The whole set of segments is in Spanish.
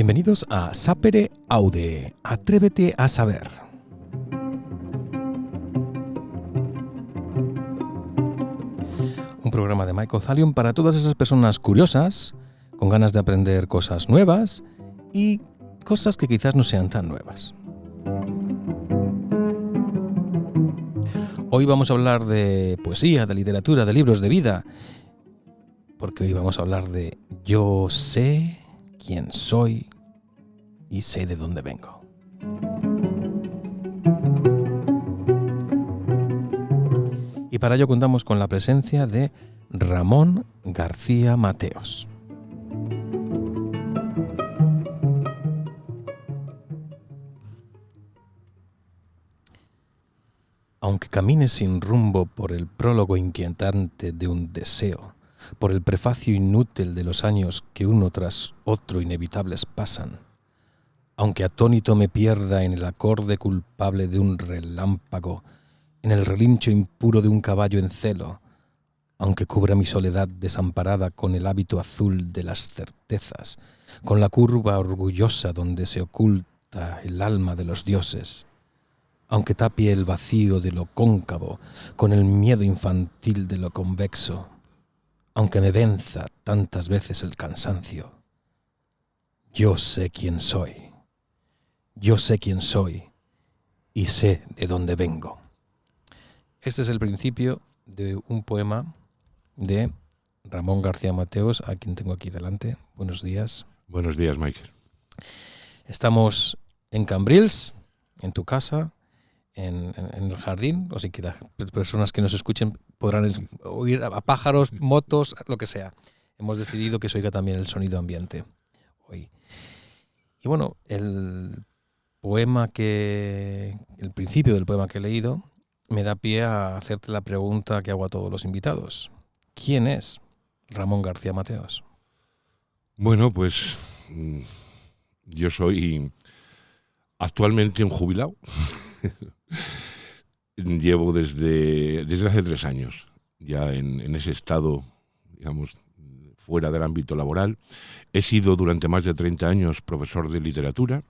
Bienvenidos a Sapere Aude, Atrévete a Saber. Un programa de Michael Thallium para todas esas personas curiosas, con ganas de aprender cosas nuevas y cosas que quizás no sean tan nuevas. Hoy vamos a hablar de poesía, de literatura, de libros de vida, porque hoy vamos a hablar de yo sé quién soy y sé de dónde vengo. Y para ello contamos con la presencia de Ramón García Mateos. Aunque camines sin rumbo por el prólogo inquietante de un deseo, por el prefacio inútil de los años que uno tras otro inevitables pasan, aunque atónito me pierda en el acorde culpable de un relámpago, en el relincho impuro de un caballo en celo, aunque cubra mi soledad desamparada con el hábito azul de las certezas, con la curva orgullosa donde se oculta el alma de los dioses, aunque tapie el vacío de lo cóncavo con el miedo infantil de lo convexo, aunque me venza tantas veces el cansancio, yo sé quién soy. Yo sé quién soy y sé de dónde vengo. Este es el principio de un poema de Ramón García Mateos, a quien tengo aquí delante. Buenos días. Buenos días, Michael. Estamos en Cambrils, en tu casa, en el jardín, o si las personas que nos escuchen podrán oír a pájaros, motos, lo que sea. Hemos decidido que se oiga también el sonido ambiente hoy. Y bueno, el principio del poema que he leído me da pie a hacerte la pregunta que hago a todos los invitados. ¿Quién es Ramón García Mateos? Bueno, pues yo soy actualmente un jubilado. Llevo desde hace 3 años ya en ese estado, digamos, fuera del ámbito laboral. He sido durante más de 30 años profesor de literatura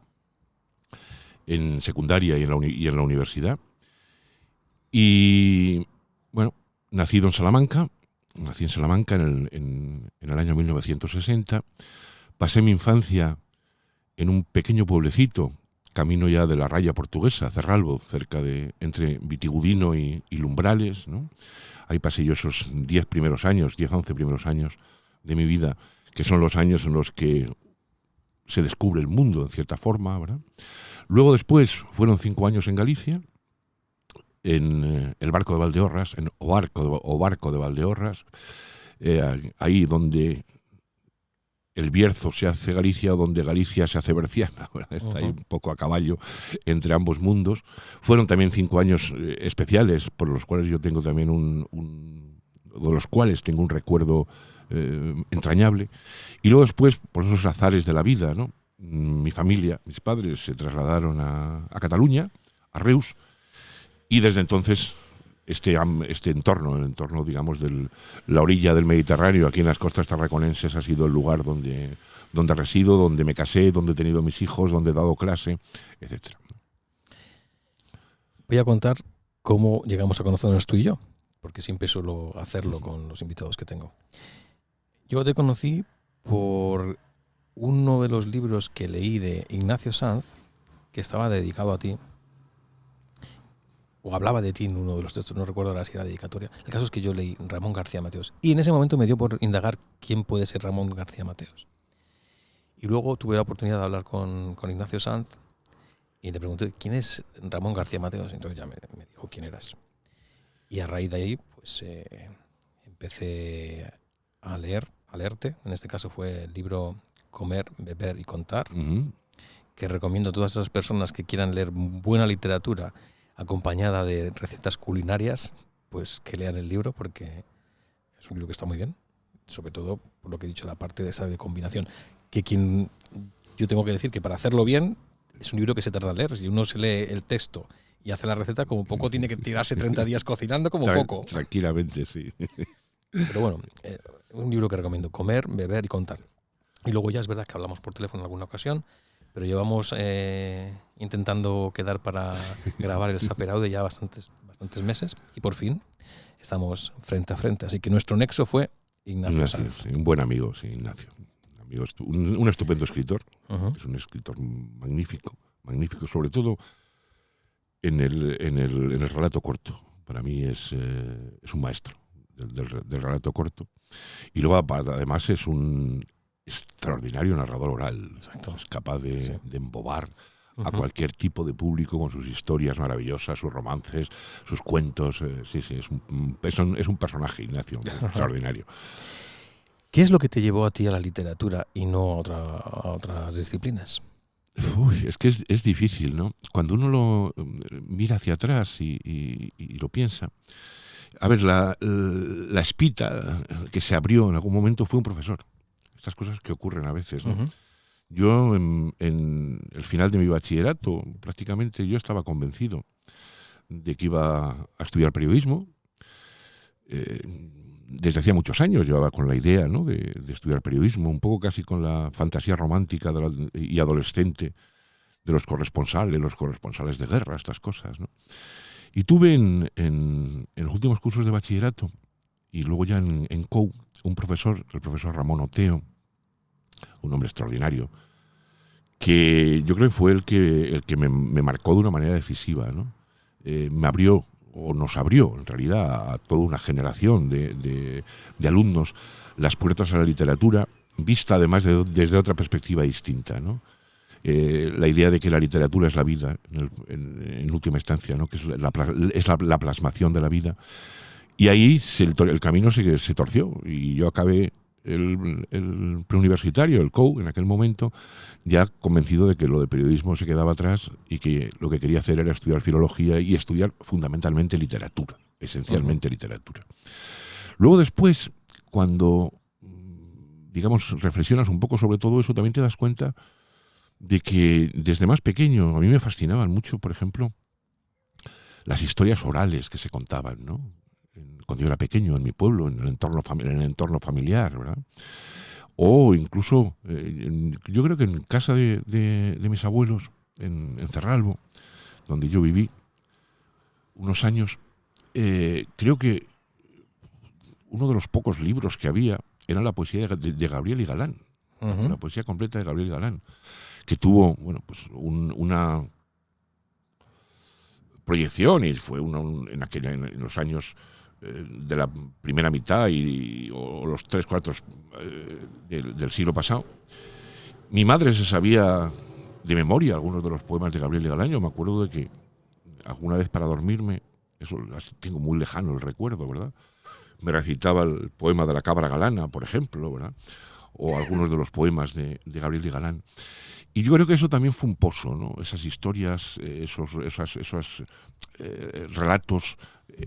en secundaria y en la universidad. Y bueno, nací en Salamanca en el año 1960. Pasé mi infancia en un pequeño pueblecito, camino ya de la raya portuguesa, Cerralbo, entre Vitigudino y Lumbrales, ¿no? Ahí pasé yo esos 11 primeros años de mi vida, que son los años en los que se descubre el mundo, en cierta forma, ¿verdad? Luego después fueron 5 años en Galicia, en el Barco de Valdeorras, en Barco de Valdeorras, ahí donde el Bierzo se hace Galicia, donde Galicia se hace berciana, ¿verdad? Está ahí un poco a caballo entre ambos mundos. Fueron también 5 años especiales, por los cuales yo tengo también un recuerdo entrañable. Y luego después, por esos azares de la vida, ¿no? Mi familia, mis padres se trasladaron a Cataluña, a Reus, y desde entonces este entorno, el entorno, digamos, de la orilla del Mediterráneo, aquí en las costas tarraconenses, ha sido el lugar donde resido, donde me casé, donde he tenido mis hijos, donde he dado clase, etc. Voy a contar cómo llegamos a conocernos tú y yo, porque siempre suelo hacerlo con los invitados que tengo. Yo te conocí por uno de los libros que leí de Ignacio Sanz, que estaba dedicado a ti, o hablaba de ti en uno de los textos, no recuerdo ahora si era dedicatoria. El caso es que yo leí Ramón García Mateos, y en ese momento me dio por indagar quién puede ser Ramón García Mateos. Y luego tuve la oportunidad de hablar con Ignacio Sanz, y le pregunté, ¿quién es Ramón García Mateos? Entonces ya me dijo quién eras. Y a raíz de ahí, pues empecé a leerte. En este caso fue el libro Comer, Beber y Contar, que recomiendo a todas esas personas que quieran leer buena literatura acompañada de recetas culinarias, pues que lean el libro, porque es un libro que está muy bien, sobre todo por lo que he dicho, la parte de esa de combinación, yo tengo que decir que para hacerlo bien es un libro que se tarda en leer. Si uno se lee el texto y hace la receta, como poco tiene que tirarse 30 días cocinando, como poco. Tranquilamente, sí. Pero bueno, un libro que recomiendo, Comer, Beber y Contar. Y luego ya es verdad que hablamos por teléfono en alguna ocasión, pero llevamos intentando quedar para grabar el Saper Aude ya bastantes meses y por fin estamos frente a frente. Así que nuestro nexo fue Ignacio Sanz. Sí, un buen amigo, sí, Ignacio. Un estupendo escritor. Es un escritor magnífico, sobre todo en el relato corto. Para mí es un maestro del relato corto. Y luego además es un extraordinario narrador oral. Exacto. Es capaz de embobar a cualquier tipo de público con sus historias maravillosas, sus romances, sus cuentos. Sí, es un personaje, Ignacio, extraordinario. ¿Qué es lo que te llevó a ti a la literatura y no a otras disciplinas? Es que es difícil, ¿no? Cuando uno lo mira hacia atrás y lo piensa. A ver, la espita que se abrió en algún momento fue un profesor. Estas cosas que ocurren a veces, ¿no? Yo, en el final de mi bachillerato, prácticamente yo estaba convencido de que iba a estudiar periodismo. Desde hacía muchos años llevaba con la idea, ¿no?, de estudiar periodismo, un poco casi con la fantasía romántica y adolescente de los corresponsales de guerra, estas cosas, ¿no? Y tuve en los últimos cursos de bachillerato y luego ya en COU, el profesor Ramón Oteo, un hombre extraordinario, que yo creo que fue el que me marcó de una manera decisiva, ¿no? Me abrió, o nos abrió en realidad a toda una generación de alumnos las puertas a la literatura, vista además desde otra perspectiva distinta, ¿no? La idea de que la literatura es la vida, en última instancia, ¿no?, que es la plasmación de la vida. Y ahí el camino se torció y yo acabé el preuniversitario, el COU, en aquel momento, ya convencido de que lo de periodismo se quedaba atrás y que lo que quería hacer era estudiar filología y estudiar fundamentalmente literatura, esencialmente literatura. Luego después, cuando, digamos, reflexionas un poco sobre todo eso, también te das cuenta de que desde más pequeño a mí me fascinaban mucho, por ejemplo, las historias orales que se contaban, ¿no?, cuando yo era pequeño, en mi pueblo, en el entorno familiar, ¿verdad? O incluso, yo creo que en casa de mis abuelos, en Cerralbo, donde yo viví unos años, creo que uno de los pocos libros que había era la poesía de Gabriel y Galán, la poesía completa de Gabriel y Galán, que tuvo, bueno, pues una proyección y fue en los años de la primera mitad o los 3/4 del siglo pasado. Mi madre se sabía de memoria algunos de los poemas de Gabriel y Galán. Yo me acuerdo de que alguna vez para dormirme, eso tengo muy lejano el recuerdo, ¿verdad?, me recitaba el poema de la cabra galana, por ejemplo, ¿verdad?, o algunos de los poemas de Gabriel y Galán. Y yo creo que eso también fue un pozo, ¿no? Esas historias, esos relatos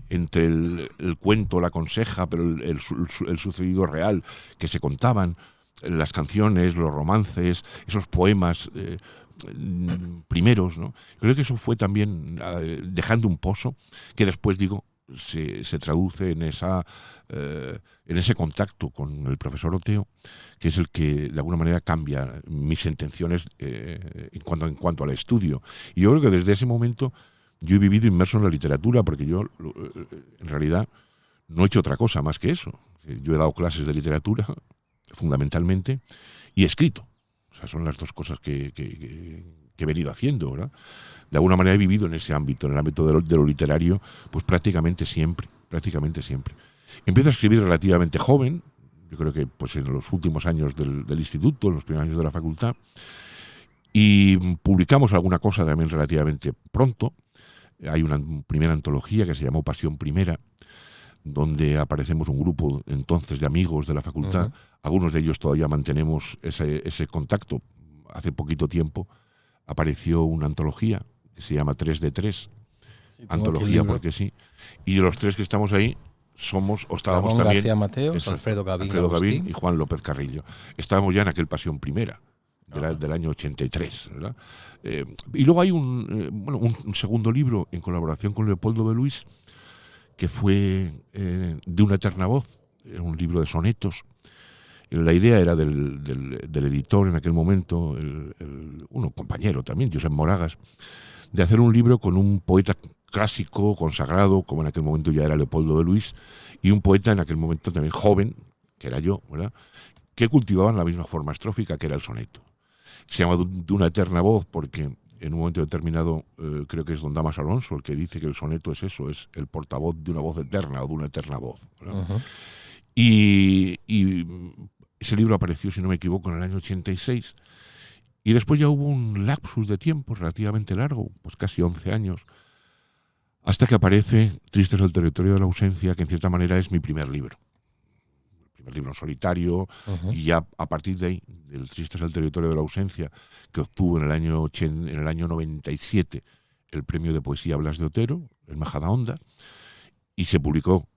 entre el cuento, la conseja, pero el sucedido real que se contaban, las canciones, los romances, esos poemas primeros, ¿no? Creo que eso fue también dejando un pozo que después, digo, se traduce en ese contacto con el profesor Oteo, que es el que de alguna manera cambia mis intenciones en cuanto al estudio. Y yo creo que desde ese momento yo he vivido inmerso en la literatura, porque yo en realidad no he hecho otra cosa más que eso. Yo he dado clases de literatura, fundamentalmente, y he escrito. O sea, son las dos cosas que he venido haciendo, ¿verdad? De alguna manera he vivido en ese ámbito, en el ámbito de lo literario, pues prácticamente siempre. Empiezo a escribir relativamente joven, yo creo que pues en los últimos años del instituto, en los primeros años de la facultad, y publicamos alguna cosa también relativamente pronto. Hay una primera antología que se llamó Pasión Primera, donde aparecemos un grupo entonces de amigos de la facultad. Algunos de ellos todavía mantenemos ese contacto. Hace poquito tiempo apareció una antología que se llama 3x3, sí, antología porque sí, y de los tres que estamos ahí estábamos Ramón también García Mateos, Alfredo Gavín y Juan López Carrillo. Estábamos ya en aquel Pasión Primera del año 83, ¿verdad? Y luego hay un segundo libro en colaboración con Leopoldo de Luis, que fue De una eterna voz, un libro de sonetos, La idea era del editor en aquel momento, un compañero también, Josep Moragas, de hacer un libro con un poeta clásico, consagrado, como en aquel momento ya era Leopoldo de Luis, y un poeta en aquel momento también joven, que era yo, ¿verdad?, que cultivaban la misma forma estrófica que era el soneto. Se llama De una eterna voz porque en un momento determinado, creo que es don Damas Alonso el que dice que el soneto es eso, es el portavoz de una voz eterna o de una eterna voz, ¿verdad? Uh-huh. Y ese libro apareció, si no me equivoco, en el año 86, y después ya hubo un lapsus de tiempo relativamente largo, pues casi 11 años, hasta que aparece Tristes el territorio de la ausencia, que en cierta manera es mi primer libro. El primer libro en solitario, uh-huh. Y ya a partir de ahí, del Tristes el territorio de la ausencia, que obtuvo en el año 97 el premio de poesía Blas de Otero, el Majadahonda, y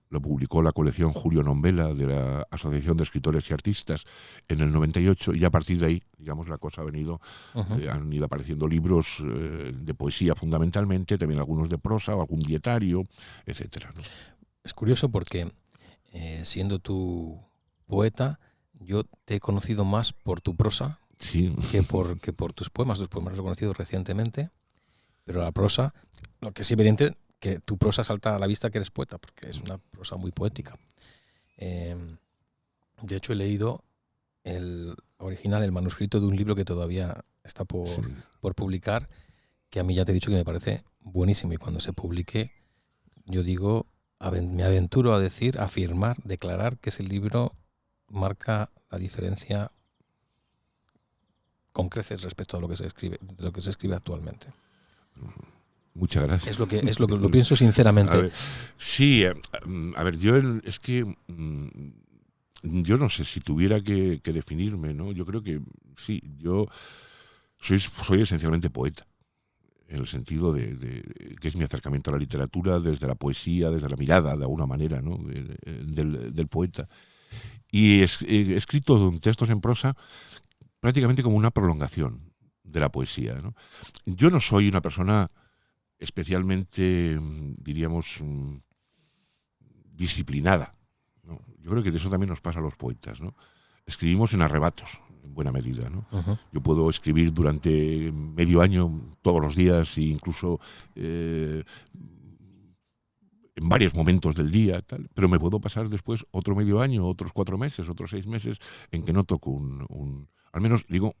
lo publicó la colección Julio Nombela de la Asociación de Escritores y Artistas en el 98, y a partir de ahí, digamos, la cosa ha venido, uh-huh. Han ido apareciendo libros de poesía fundamentalmente, también algunos de prosa o algún dietario, etcétera, ¿no? Es curioso porque, siendo tú poeta, yo te he conocido más por tu prosa, sí, que por tus poemas. Tus poemas los he conocido recientemente, pero la prosa, lo que es evidente, que tu prosa salta a la vista que eres poeta, porque es una prosa muy poética. De hecho, he leído el original, el manuscrito de un libro que todavía está por publicar, que a mí ya te he dicho que me parece buenísimo, y cuando se publique, yo digo, me aventuro a afirmar, declarar que ese libro marca la diferencia con creces respecto a lo que se escribe actualmente. Muchas gracias. Es lo que lo pienso sinceramente. A ver, sí, a ver, yo no sé si tuviera que definirme, ¿no? Yo creo que sí, yo soy esencialmente poeta, en el sentido de que es mi acercamiento a la literatura desde la poesía, desde la mirada, de alguna manera, ¿no?, del poeta. Y he escrito textos en prosa prácticamente como una prolongación de la poesía, ¿no? Yo no soy una persona especialmente, diríamos, disciplinada, ¿no? Yo creo que de eso también nos pasa a los poetas, ¿no? Escribimos en arrebatos, en buena medida, ¿no? Uh-huh. Yo puedo escribir durante medio año, todos los días, e incluso en varios momentos del día, tal, pero me puedo pasar después otro medio año, otros 4 meses, otros 6 meses, en que no toco al menos, digo,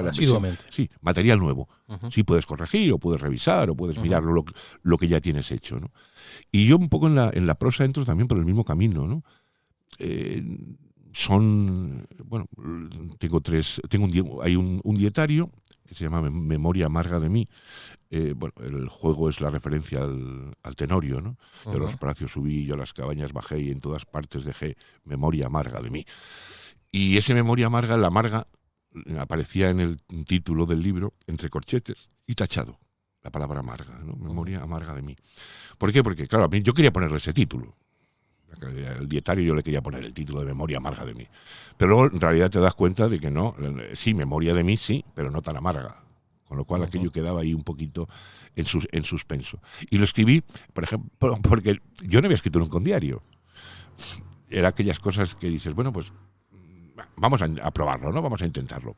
asiduamente. Sí, material nuevo. Uh-huh. Sí, puedes corregir o puedes revisar o puedes mirar lo que ya tienes hecho, ¿no? Y yo un poco en la prosa entro también por el mismo camino, ¿no? Hay un dietario que se llama Memoria amarga de mí. El juego es la referencia al Tenorio, ¿no? Uh-huh. Yo a los palacios subí, yo a las cabañas bajé y en todas partes dejé memoria amarga de mí. Y ese memoria amarga, la amarga, aparecía en el título del libro, entre corchetes, y tachado, la palabra amarga, ¿no? Memoria amarga de mí. ¿Por qué? Porque, claro, a mí yo quería ponerle ese título. El dietario yo le quería poner el título de memoria amarga de mí. Pero luego, en realidad, te das cuenta de que no, sí, memoria de mí, sí, pero no tan amarga. Con lo cual, uh-huh, aquello quedaba ahí un poquito en suspenso. Y lo escribí, por ejemplo, porque yo no había escrito nunca un diario. Era aquellas cosas que dices, bueno, pues vamos a probarlo, ¿no? Vamos a intentarlo.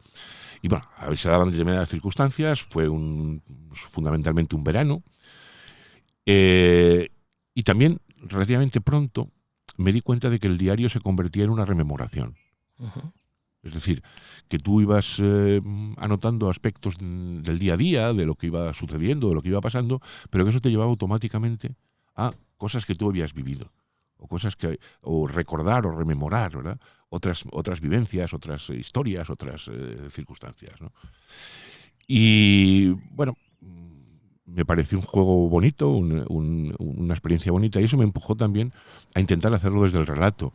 Y bueno, a ver, se daban determinadas circunstancias, fue fundamentalmente un verano, y también relativamente pronto me di cuenta de que el diario se convertía en una rememoración. Uh-huh. Es decir, que tú ibas anotando aspectos del día a día, de lo que iba sucediendo, de lo que iba pasando, pero que eso te llevaba automáticamente a cosas que tú habías vivido, o recordar o rememorar, ¿verdad? Otras vivencias, otras historias, otras circunstancias, ¿no? Y bueno, me pareció un juego bonito, una experiencia bonita, y eso me empujó también a intentar hacerlo desde el relato.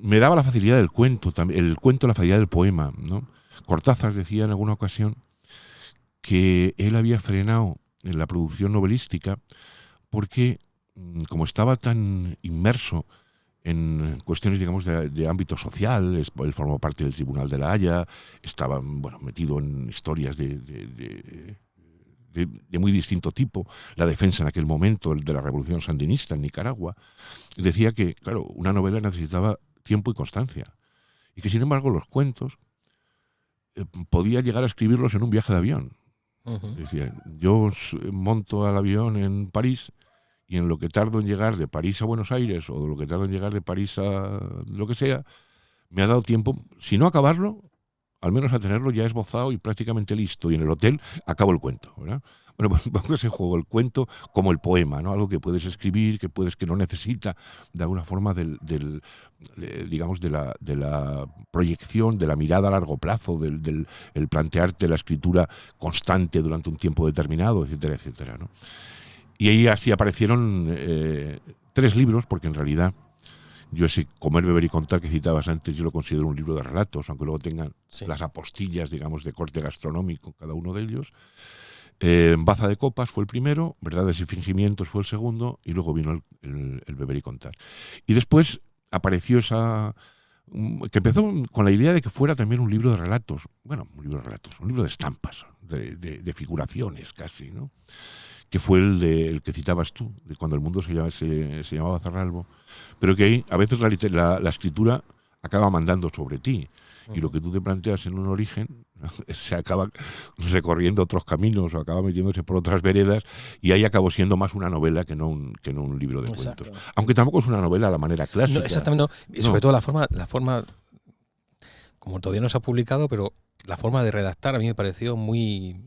Me daba la facilidad del cuento, el cuento la facilidad del poema, ¿no? Cortázar decía en alguna ocasión que él había frenado en la producción novelística porque, como estaba tan inmerso en cuestiones, digamos, de ámbito social, él formó parte del Tribunal de la Haya, estaba, bueno, metido en historias de de muy distinto tipo, la defensa en aquel momento de la revolución sandinista en Nicaragua, decía que, claro, una novela necesitaba tiempo y constancia, y que sin embargo los cuentos podía llegar a escribirlos en un viaje de avión. Decía, yo monto al avión en París y en lo que tardo en llegar de París a Buenos Aires o lo que tardo en llegar de París a lo que sea, me ha dado tiempo, si no acabarlo, al menos a tenerlo ya esbozado y prácticamente listo. Y en el hotel acabo el cuento, ¿verdad? Bueno, pues pongo ese juego, el cuento como el poema, ¿no? Algo que puedes escribir, que no necesita de alguna forma digamos, de la proyección, de la mirada a largo plazo, del el plantearte la escritura constante durante un tiempo determinado, etcétera, etcétera, ¿no? Y ahí así aparecieron 3 libros, porque en realidad yo ese Comer, Beber y Contar que citabas antes, yo lo considero un libro de relatos, aunque luego tengan las apostillas, digamos, de corte gastronómico, cada uno de ellos. Baza de copas fue el primero, Verdades y fingimientos fue el segundo, y luego vino el Beber y Contar. Y después apareció que empezó con la idea de que fuera también un libro de relatos, bueno, un libro de relatos, un libro de estampas, de figuraciones casi, ¿no? Que fue el que citabas tú, de cuando el mundo se llamaba Zarralbo, pero que ahí a veces la escritura acaba mandando sobre ti, y lo que tú te planteas en un origen se acaba recorriendo otros caminos o acaba metiéndose por otras veredas, y ahí acabó siendo más una novela que no un libro de cuentos. Aunque tampoco es una novela a la manera clásica. No, exactamente, no. Sobre todo la forma, como todavía no se ha publicado, pero la forma de redactar a mí me pareció muy...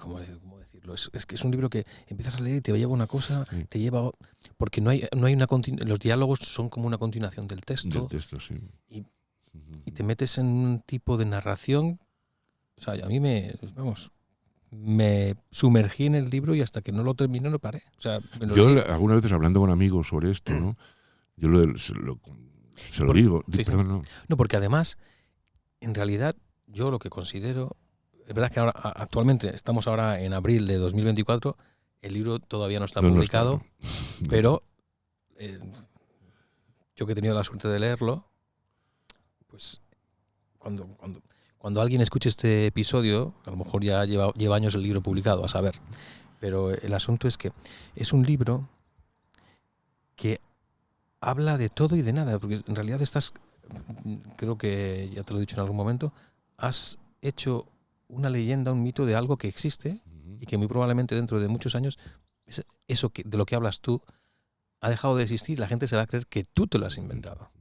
¿Cómo decirlo? Es que es un libro que empiezas a leer y te lleva una cosa, te lleva... Porque no hay una los diálogos son como una continuación del texto. Del texto, sí. Y te metes en un tipo de narración. O sea, a mí me sumergí en el libro y hasta que no lo terminé no paré. O sea, yo algunas veces hablando con amigos sobre esto, ¿no? Yo se lo digo. Sí, perdón, no, porque además, en realidad, yo lo que considero... Es verdad que ahora actualmente estamos ahora en abril de 2024, el libro todavía no está publicado, no. Pero yo que he tenido la suerte de leerlo, pues cuando alguien escuche este episodio, a lo mejor ya lleva años el libro publicado, a saber. Pero el asunto es que es un libro que habla de todo y de nada, porque en realidad creo que ya te lo he dicho en algún momento, has hecho una leyenda, un mito de algo que existe y que muy probablemente dentro de muchos años eso de lo que hablas tú ha dejado de existir y la gente se va a creer que tú te lo has inventado.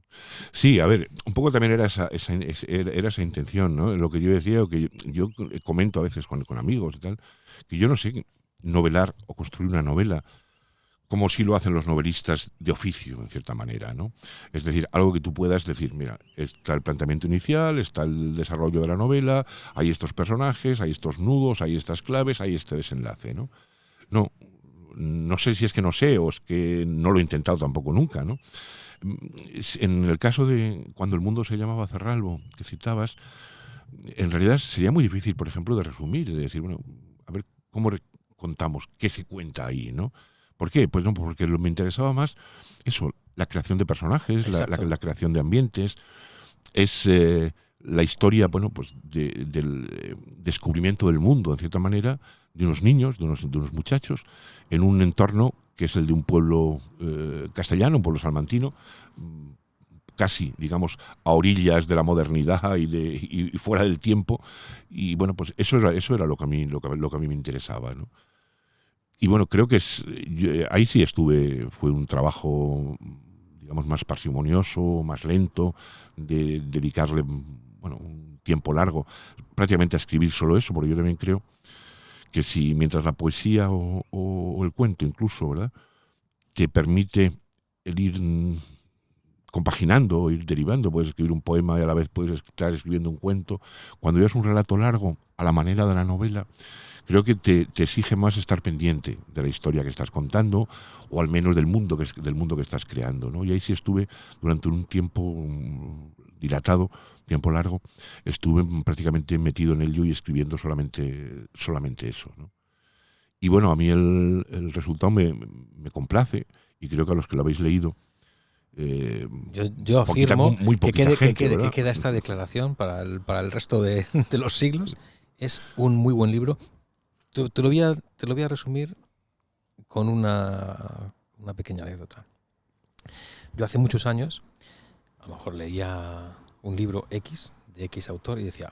Sí, a ver, un poco también era esa intención, ¿no? Lo que yo decía, o que yo comento a veces con amigos y tal, que yo no sé novelar o construir una novela como sí lo hacen los novelistas de oficio, en cierta manera, ¿no? Es decir, algo que tú puedas decir, mira, está el planteamiento inicial, está el desarrollo de la novela, hay estos personajes, hay estos nudos, hay estas claves, hay este desenlace, ¿no? No sé si es que no sé o es que no lo he intentado tampoco nunca, ¿no? En el caso de cuando el mundo se llamaba Zarralbo, que citabas, en realidad sería muy difícil, por ejemplo, de resumir, de decir, bueno, a ver cómo contamos, qué se cuenta ahí, ¿no? ¿Por qué? Pues no, porque me interesaba más eso, la creación de personajes, la creación de ambientes, es la historia, bueno, pues del descubrimiento del mundo, en cierta manera, de unos niños, de unos muchachos, en un entorno que es el de un pueblo castellano, un pueblo salmantino, casi, digamos, a orillas de la modernidad y fuera del tiempo. Y bueno, pues eso era lo que a mí me interesaba, ¿no? Y bueno, creo que ahí sí fue un trabajo, digamos, más parsimonioso, más lento, de dedicarle, bueno, un tiempo largo prácticamente a escribir solo eso, porque yo también creo que si mientras la poesía o el cuento incluso, ¿verdad?, te permite el ir compaginando, ir derivando, puedes escribir un poema y a la vez puedes estar escribiendo un cuento, cuando ya es un relato largo, a la manera de la novela, creo que te exige más estar pendiente de la historia que estás contando, o al menos del mundo que estás creando, ¿no? Y ahí sí estuve durante un tiempo dilatado, tiempo largo, estuve prácticamente metido en ello y escribiendo solamente eso, ¿no? Y bueno, a mí el resultado me complace, y creo que a los que lo habéis leído, yo afirmo que queda esta declaración para el resto de los siglos. Es un muy buen libro te lo voy a resumir con una pequeña anécdota. Yo hace muchos años, a lo mejor leía un libro X, de X autor, y decía,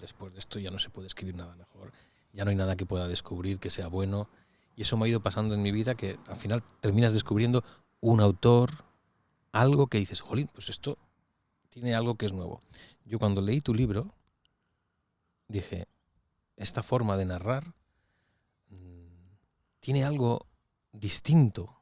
después de esto ya no se puede escribir nada mejor, ya no hay nada que pueda descubrir que sea bueno. Y eso me ha ido pasando en mi vida, que al final terminas descubriendo un autor, algo que dices, jolín, pues esto tiene algo que es nuevo. Yo cuando leí tu libro, dije, esta forma de narrar tiene algo distinto.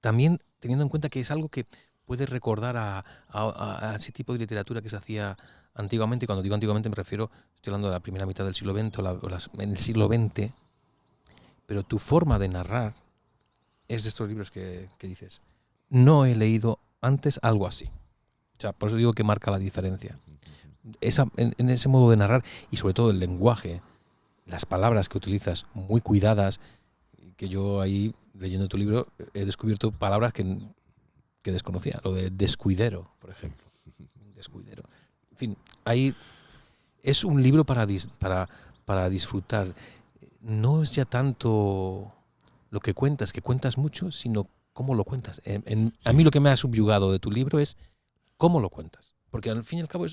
También teniendo en cuenta que es algo que puede recordar a ese tipo de literatura que se hacía antiguamente. Cuando digo antiguamente me refiero, estoy hablando de la primera mitad del siglo XX en el siglo XX, pero tu forma de narrar es de estos libros que dices, no he leído antes algo así. O sea, por eso digo que marca la diferencia. En ese modo de narrar y sobre todo el lenguaje, las palabras que utilizas muy cuidadas, que yo ahí, leyendo tu libro, he descubierto palabras que desconocía. Lo de descuidero, por ejemplo. Descuidero. En fin, ahí es un libro para disfrutar. No es ya tanto lo que cuentas mucho, sino cómo lo cuentas. A mí lo que me ha subyugado de tu libro es cómo lo cuentas. Porque al fin y al cabo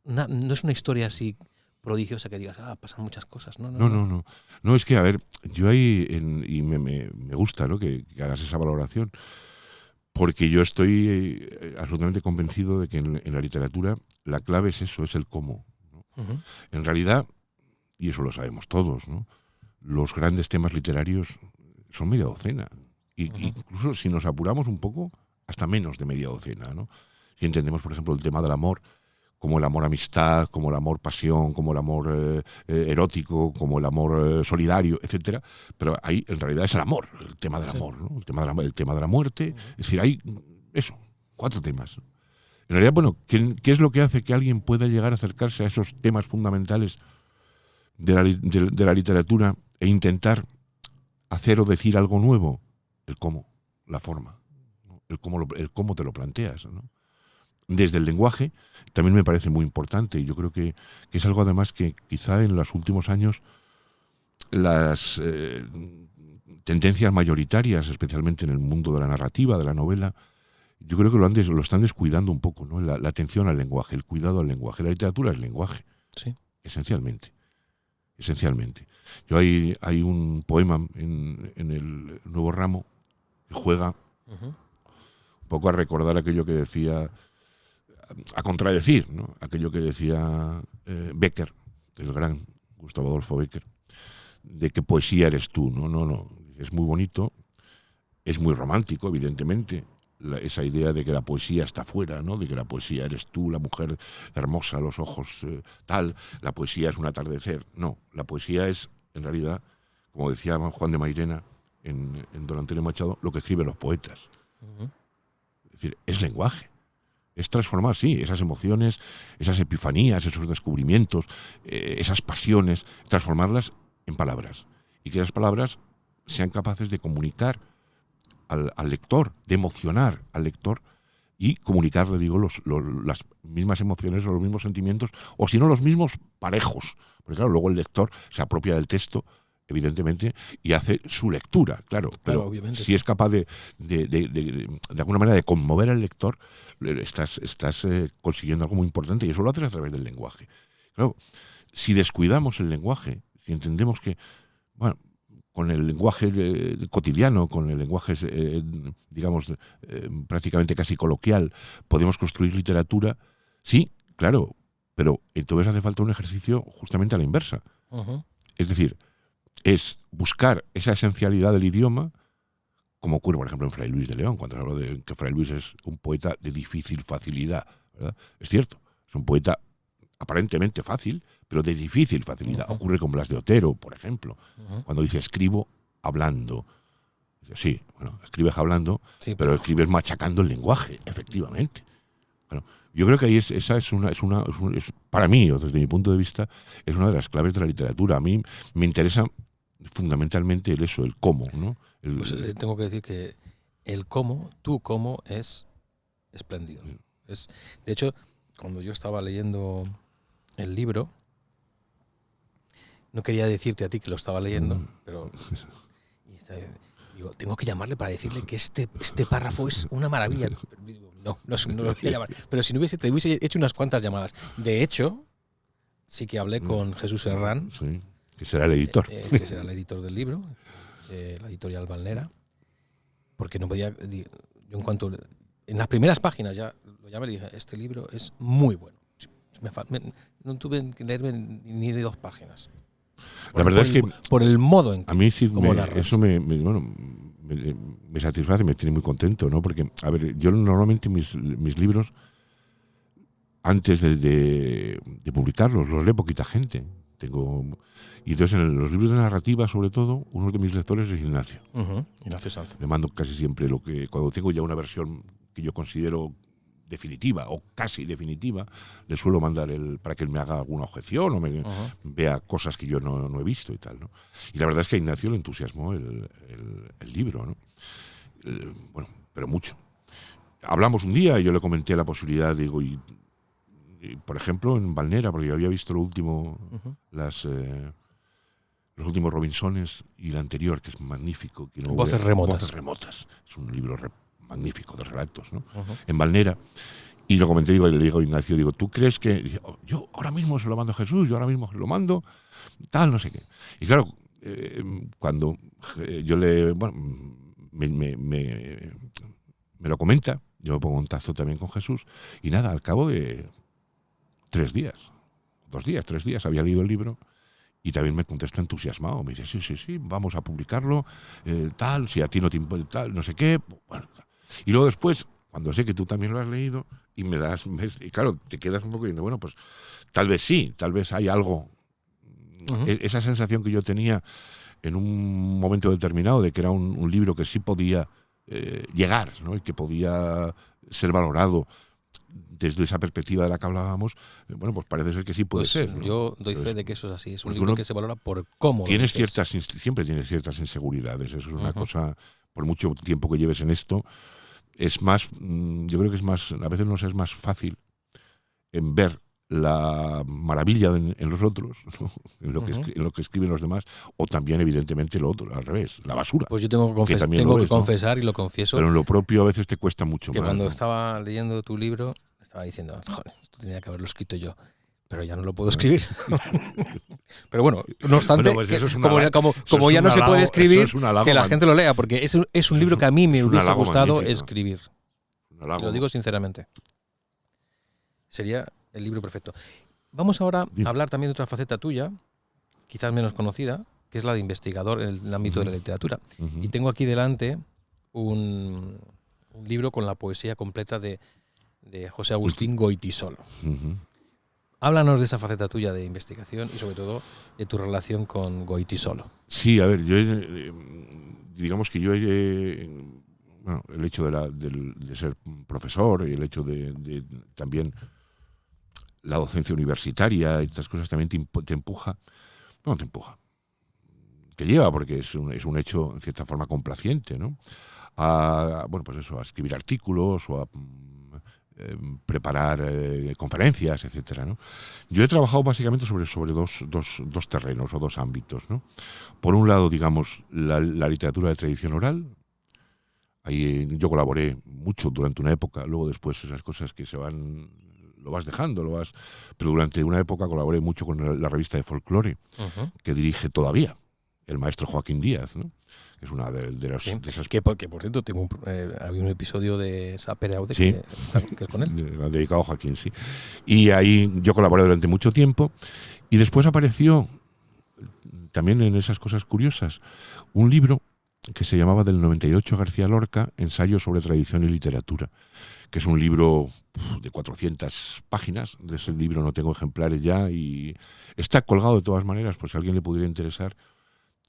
no es una historia así prodigiosa que digas, pasan muchas cosas. No. No, es que, a ver, yo ahí, y me gusta, ¿no?, que hagas esa valoración, porque yo estoy absolutamente convencido de que en la literatura la clave es eso, es el cómo, ¿no? Uh-huh. En realidad, y eso lo sabemos todos, ¿no?, los grandes temas literarios son media docena. Incluso si nos apuramos un poco, hasta menos de media docena, ¿no? Si entendemos, por ejemplo, el tema del amor, como el amor amistad, como el amor pasión, como el amor erótico, como el amor solidario, etcétera. Pero ahí en realidad es el amor, el tema del amor, ¿no? El tema de la muerte. Es decir, hay eso, 4 temas. En realidad, bueno, ¿qué es lo que hace que alguien pueda llegar a acercarse a esos temas fundamentales de la literatura e intentar hacer o decir algo nuevo? El cómo, la forma, ¿no? El cómo te lo planteas, ¿no? Desde el lenguaje también me parece muy importante, y yo creo que es algo además que quizá en los últimos años las tendencias mayoritarias, especialmente en el mundo de la narrativa, de la novela, yo creo que lo están descuidando un poco, ¿no? La atención al lenguaje, el cuidado al lenguaje. La literatura es lenguaje, sí, esencialmente. Yo hay un poema en el Nuevo Ramo que juega un poco a recordar aquello que decía, a contradecir, ¿no?, aquello que decía Becker, el gran Gustavo Adolfo Becker, de que poesía eres tú. No, es muy bonito, es muy romántico, evidentemente, esa idea de que la poesía está fuera, ¿no?, de que la poesía eres tú, la mujer hermosa, los ojos tal, la poesía es un atardecer. No, la poesía es, en realidad, como decía Juan de Mairena en Don Antonio Machado, lo que escriben los poetas. Es decir, es lenguaje. Es transformar, sí, esas emociones, esas epifanías, esos descubrimientos, esas pasiones, transformarlas en palabras. Y que esas palabras sean capaces de comunicar al lector, de emocionar al lector y comunicarle, digo, las mismas emociones o los mismos sentimientos, o si no, los mismos parejos. Porque claro, luego el lector se apropia del texto, evidentemente, y hace su lectura, claro. Pero si sí es capaz de alguna manera de conmover al lector, estás consiguiendo algo muy importante, y eso lo haces a través del lenguaje. Claro, si descuidamos el lenguaje, si entendemos que, bueno, con el lenguaje cotidiano, con el lenguaje, digamos, prácticamente casi coloquial, podemos construir literatura, sí, claro, pero entonces hace falta un ejercicio justamente a la inversa. Es decir, es buscar esa esencialidad del idioma, como ocurre, por ejemplo, en Fray Luis de León, cuando se habla de que Fray Luis es un poeta de difícil facilidad, ¿verdad? Es cierto, es un poeta aparentemente fácil, pero de difícil facilidad. Ocurre con Blas de Otero, por ejemplo, cuando dice escribo hablando. Sí, bueno, escribes hablando, sí, pero escribes machacando el lenguaje, efectivamente. Bueno, yo creo que ahí esa es para mí, o desde mi punto de vista, es una de las claves de la literatura. A mí me interesa fundamentalmente el cómo, ¿no? Pues tengo que decir que el cómo, tu cómo, es espléndido. De hecho, cuando yo estaba leyendo el libro, no quería decirte a ti que lo estaba leyendo, pero digo, tengo que llamarle para decirle que este párrafo es una maravilla. No lo voy a llamar. Pero si no te hubiese hecho unas cuantas llamadas. De hecho, sí que hablé con Jesús Herrán, sí, que será el editor. Que será el editor del libro, la editorial Valnera, porque no podía. Yo en las primeras páginas ya lo llamé y le dije, este libro es muy bueno. No tuve que leerme ni de 2 páginas. La verdad es que por el modo en que a mí sí eso me satisface, me tiene muy contento, ¿no? Porque, a ver, yo normalmente mis libros, antes de publicarlos, los lee poquita gente. Y entonces en los libros de narrativa, sobre todo, uno de mis lectores es Ignacio. Ignacio Sanz. Le mando casi siempre cuando tengo ya una versión que yo considero definitiva o casi definitiva, le suelo mandar para que él me haga alguna objeción o me vea cosas que yo no he visto y tal, ¿no? Y la verdad es que a Ignacio le entusiasmó el libro, ¿no? Bueno, pero mucho. Hablamos un día y yo le comenté la posibilidad, digo, y por ejemplo en Valnera, porque yo había visto lo último, los últimos Robinsones y el anterior, que es magnífico. Voces remotas. Voces remotas. Es un libro magnífico de relatos, ¿no? En Valnera. Y lo comenté, le digo a Ignacio, digo, ¿tú crees que...? Dice, yo ahora mismo se lo mando a Jesús, yo ahora mismo se lo mando, tal, no sé qué. Y claro, cuando yo me lo comenta, yo me pongo en contacto también con Jesús, y nada, al cabo de 3 días, 3 días, había leído el libro, y también me contesta entusiasmado. Me dice, sí, vamos a publicarlo, tal, si a ti no te importa, tal, no sé qué. Bueno, y luego después, cuando sé que tú también lo has leído, y y claro, te quedas un poco diciendo, bueno, pues tal vez sí, tal vez hay algo. Esa sensación que yo tenía en un momento determinado de que era un libro que sí podía llegar, ¿no? Y que podía ser valorado desde esa perspectiva de la que hablábamos, bueno, pues parece ser que sí puede ser, ¿no? Yo doy fe de que eso es así. Es un libro que se valora por cómo siempre tienes ciertas inseguridades. Eso es una cosa, por mucho tiempo que lleves en esto, es más, yo creo que es más, a veces nos es más fácil en ver la maravilla en los otros, ¿no? en lo que escriben los demás, o también evidentemente lo otro, al revés, la basura. Pues yo tengo que confesar, ¿no? Y lo confieso. Pero en lo propio a veces te cuesta mucho que más. Cuando ¿no? estaba leyendo tu libro, estaba diciendo, joder, esto tenía que haberlo escrito yo, pero ya no lo puedo escribir. Pero bueno, no obstante, pues como ya no se puede escribir, que la gente lo lea, porque es un libro que a mí me hubiese gustado escribir. Y lo digo sinceramente. Sería el libro perfecto. Vamos ahora a hablar también de otra faceta tuya, quizás menos conocida, que es la de investigador en el ámbito de la literatura. Y tengo aquí delante un libro con la poesía completa de José Agustín Goytisolo. Háblanos de esa faceta tuya de investigación y sobre todo de tu relación con Goytisolo. Sí, a ver, yo digamos que yo el hecho de ser profesor y el hecho de también la docencia universitaria y estas cosas también te empuja, te lleva, porque es un hecho en cierta forma complaciente, ¿no? A escribir artículos o a preparar conferencias, etcétera, ¿no? Yo he trabajado básicamente sobre dos terrenos o 2 ámbitos, ¿no? Por un lado, digamos, la literatura de tradición oral. Ahí yo colaboré mucho durante una época, luego después esas cosas que lo vas dejando, pero durante una época colaboré mucho con la revista de folclore, que dirige todavía el maestro Joaquín Díaz, ¿no? Es una de las... Sí, de esas... que por cierto, había un episodio de Sapere Aude que es con él. Dedicado a Joaquín, sí. Y ahí yo colaboré durante mucho tiempo, y después apareció, también en esas cosas curiosas, un libro que se llamaba del 98 García Lorca, Ensayo sobre tradición y literatura, que es un libro de 400 páginas. De ese libro no tengo ejemplares ya y está colgado de todas maneras, por si a alguien le pudiera interesar,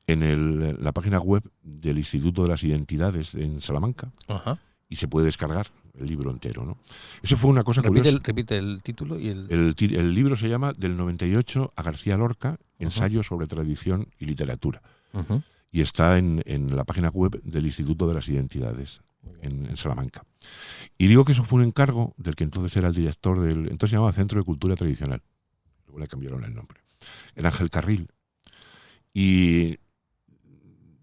en la página web del Instituto de las Identidades en Salamanca. Y se puede descargar el libro entero, ¿no? Eso fue una cosa curiosa. Repite el título y el libro se llama Del 98 a García Lorca, Ensayo sobre tradición y literatura. Y está en la página web del Instituto de las Identidades en Salamanca. Y digo que eso fue un encargo del que entonces era el director entonces se llamaba Centro de Cultura Tradicional. Luego le cambiaron el nombre. El Ángel Carril, Y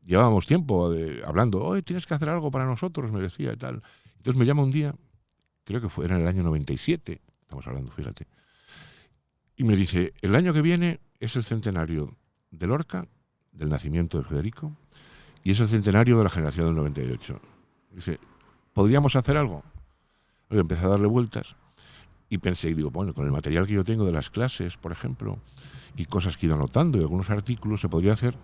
llevábamos tiempo hablando, oye, tienes que hacer algo para nosotros, me decía y tal. Entonces me llama un día, creo que era en el año 97, estamos hablando, fíjate, y me dice, el año que viene es el centenario de Lorca, del nacimiento de Federico, y es el centenario de la generación del 98. Dice, ¿podríamos hacer algo? Yo empecé a darle vueltas y pensé, y digo, bueno, con el material que yo tengo de las clases, por ejemplo, y cosas que he ido anotando y algunos artículos, se podría hacer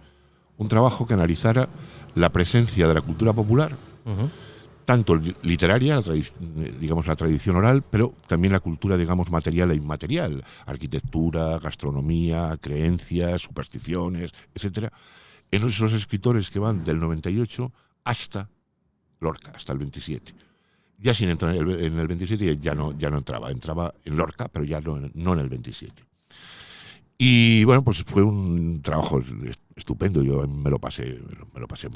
un trabajo que analizara la presencia de la cultura popular, tanto literaria, digamos la tradición oral, pero también la cultura, digamos, material e inmaterial, arquitectura, gastronomía, creencias, supersticiones, etcétera, en esos escritores que van del 98 hasta Lorca, hasta el 27. Ya sin entrar en el 27 ya no entraba en Lorca, pero ya no en el 27. Y bueno, pues fue un trabajo estupendo. Yo me lo pasé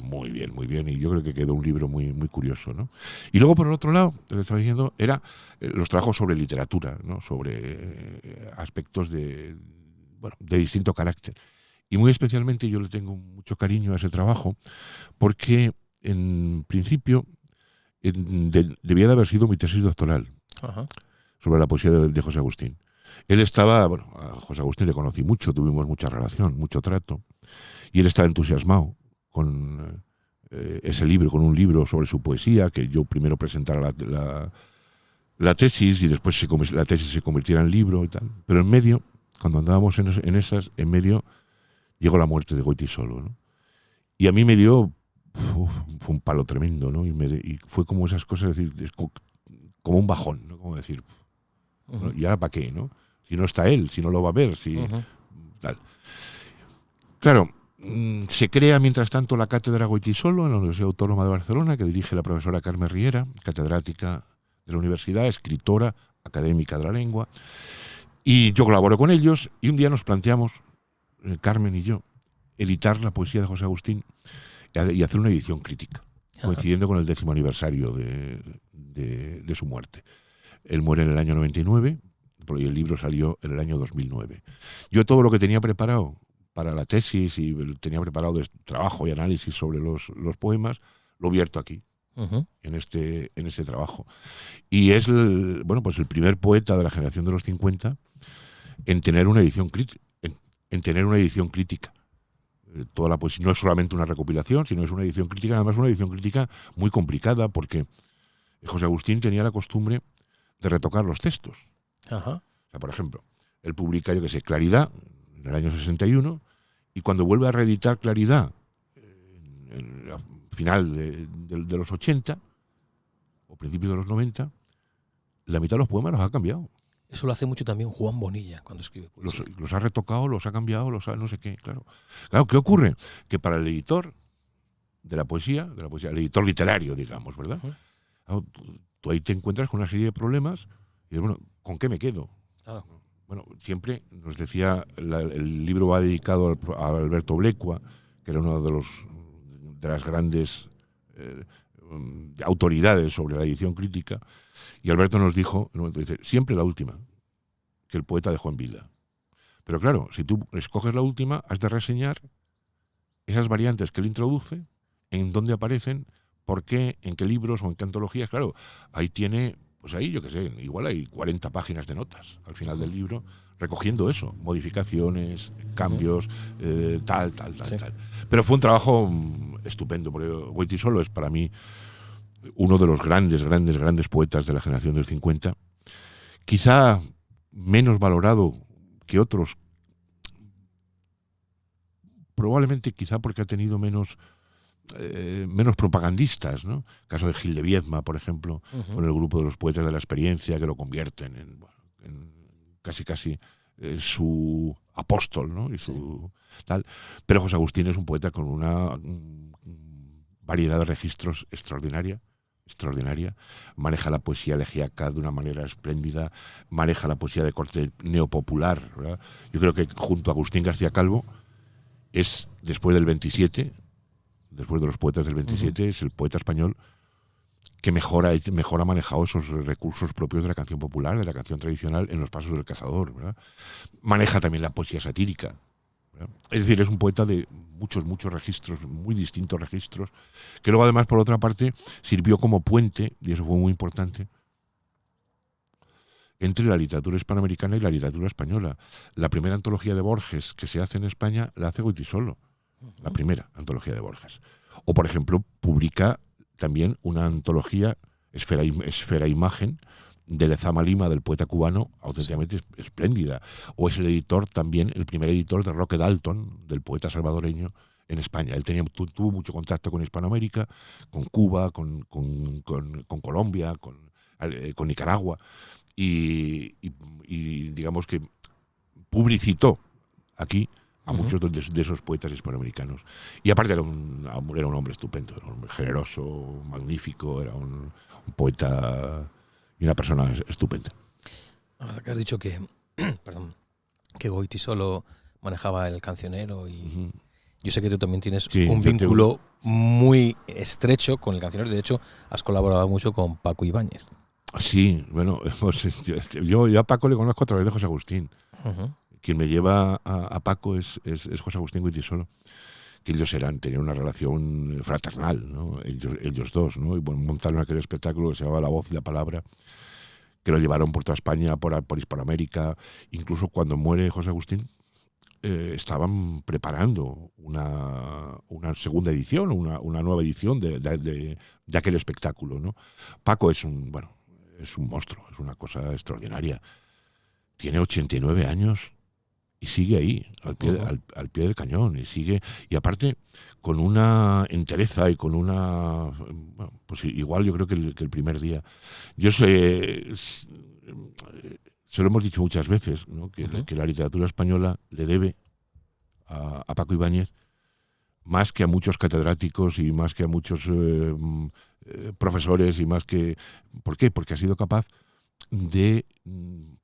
muy bien, y yo creo que quedó un libro muy, muy curioso, ¿no? Y luego, por el otro lado, lo que estaba diciendo era los trabajos sobre literatura, ¿no? Sobre aspectos de distinto carácter. Y muy especialmente yo le tengo mucho cariño a ese trabajo porque, en principio, debía de haber sido mi tesis doctoral. Ajá. Sobre la poesía de José Agustín. Él estaba, a José Agustín le conocí mucho, tuvimos mucha relación, mucho trato, y él estaba entusiasmado con ese libro, con un libro sobre su poesía, que yo primero presentara la tesis y después la tesis se convirtiera en libro y tal. Pero en medio, cuando andábamos en esas, en medio llegó la muerte de Goytisolo, ¿no? Y a mí me dio, fue un palo tremendo, ¿no? Y fue como esas cosas, es decir, como un bajón, ¿no? Como decir, ¿y ahora para qué, no? Si no está él, si no lo va a ver, si tal. Claro, se crea mientras tanto la cátedra Goytisolo en la Universidad Autónoma de Barcelona, que dirige la profesora Carmen Riera, catedrática de la universidad, escritora, académica de la lengua, y yo colaboro con ellos, y un día nos planteamos, Carmen y yo, editar la poesía de José Agustín y hacer una edición crítica, coincidiendo con el 10º aniversario de su muerte. Él muere en el año 99, y el libro salió en el año 2009. Yo todo lo que tenía preparado para la tesis y tenía preparado de trabajo y análisis sobre los poemas, lo vierto aquí, en este trabajo. Y es el primer poeta de la generación de los 50 en tener una edición crítica. Toda la poesía no es solamente una recopilación, sino es una edición crítica, además una edición crítica muy complicada, porque José Agustín tenía la costumbre de retocar los textos. Ajá. O sea, por ejemplo, él publica, yo que sé, Claridad en el año 61, y cuando vuelve a reeditar Claridad en el final de los 80 o principios de los 90, la mitad de los poemas los ha cambiado. Eso lo hace mucho también Juan Bonilla cuando escribe poesía. Los ha retocado, los ha cambiado, no sé qué, claro. Claro, ¿qué ocurre? Que para el editor de la poesía, el editor literario, digamos, ¿verdad? Claro, tú ahí te encuentras con una serie de problemas y dices, bueno, ¿con qué me quedo? Bueno, siempre nos decía, el libro va dedicado a Alberto Blecua, que era uno de las grandes autoridades sobre la edición crítica, y Alberto nos dijo, dice, siempre la última, que el poeta dejó en vida. Pero claro, si tú escoges la última, has de reseñar esas variantes que él introduce, en dónde aparecen, por qué, en qué libros o en qué antologías. Claro, ahí tiene, pues ahí, yo qué sé, igual hay 40 páginas de notas al final del libro, recogiendo eso, modificaciones, cambios, tal. Pero fue un trabajo estupendo, porque Goytisolo es para mí uno de los grandes poetas de la generación del 50, quizá menos valorado que otros, probablemente quizá porque ha tenido menos propagandistas, ¿no? Caso de Gil de Viedma, por ejemplo, con el grupo de los poetas de la experiencia, que lo convierten en casi su apóstol, ¿no? Y su tal. Pero José Agustín es un poeta con una variedad de registros extraordinaria, maneja la poesía elegíaca de una manera espléndida, maneja la poesía de corte neopopular, ¿verdad? Yo creo que junto a Agustín García Calvo es, después del 27, después de los poetas del 27, es el poeta español que mejor ha manejado esos recursos propios de la canción popular, de la canción tradicional, en Los pasos del cazador, ¿verdad? Maneja también la poesía satírica, ¿verdad? Es decir, es un poeta de muchos registros, muy distintos registros, que luego además, por otra parte, sirvió como puente, y eso fue muy importante, entre la literatura hispanoamericana y la literatura española. La primera antología de Borges que se hace en España la hace Goytisolo, la primera antología de Borges. O, por ejemplo, publica también una antología, Esfera Imagen, de Lezama Lima, del poeta cubano, auténticamente espléndida. O es el editor también, el primer editor de Roque Dalton, del poeta salvadoreño, en España. Él tuvo mucho contacto con Hispanoamérica, con Cuba, con Colombia, con Nicaragua, y digamos que publicitó aquí a muchos de esos poetas hispanoamericanos. Y aparte era un hombre estupendo, era un hombre generoso, magnífico, era un poeta y una persona estupenda. Ahora que has dicho que, perdón, que Goytisolo manejaba el cancionero y yo sé que tú también tienes un vínculo muy estrecho con el cancionero. De hecho, has colaborado mucho con Paco Ibáñez. Sí, bueno, pues yo a Paco le conozco a través de José Agustín. Quien me lleva a Paco es José Agustín Goytisolo, que ellos tenían una relación fraternal, ¿no? Ellos dos, ¿no? Y bueno, montaron aquel espectáculo que se llamaba La Voz y la Palabra, que lo llevaron por toda España, por Hispanoamérica. Incluso cuando muere José Agustín, estaban preparando una segunda edición, una nueva edición de aquel espectáculo, ¿no? Paco es un monstruo, es una cosa extraordinaria. Tiene 89 años y sigue ahí, al pie del cañón, y aparte con una entereza y con una, bueno, pues igual yo creo que el primer día. Yo sé, se lo hemos dicho muchas veces, ¿no? Que la literatura española le debe a Paco Ibáñez más que a muchos catedráticos y más que a muchos profesores y más que... ¿Por qué? Porque ha sido capaz de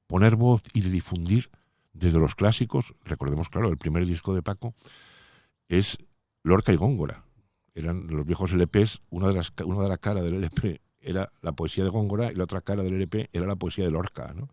poner voz y de difundir desde los clásicos. Recordemos, claro, el primer disco de Paco es Lorca y Góngora. Eran los viejos LPs, una de las caras del LP era la poesía de Góngora y la otra cara del LP era la poesía de Lorca, ¿no?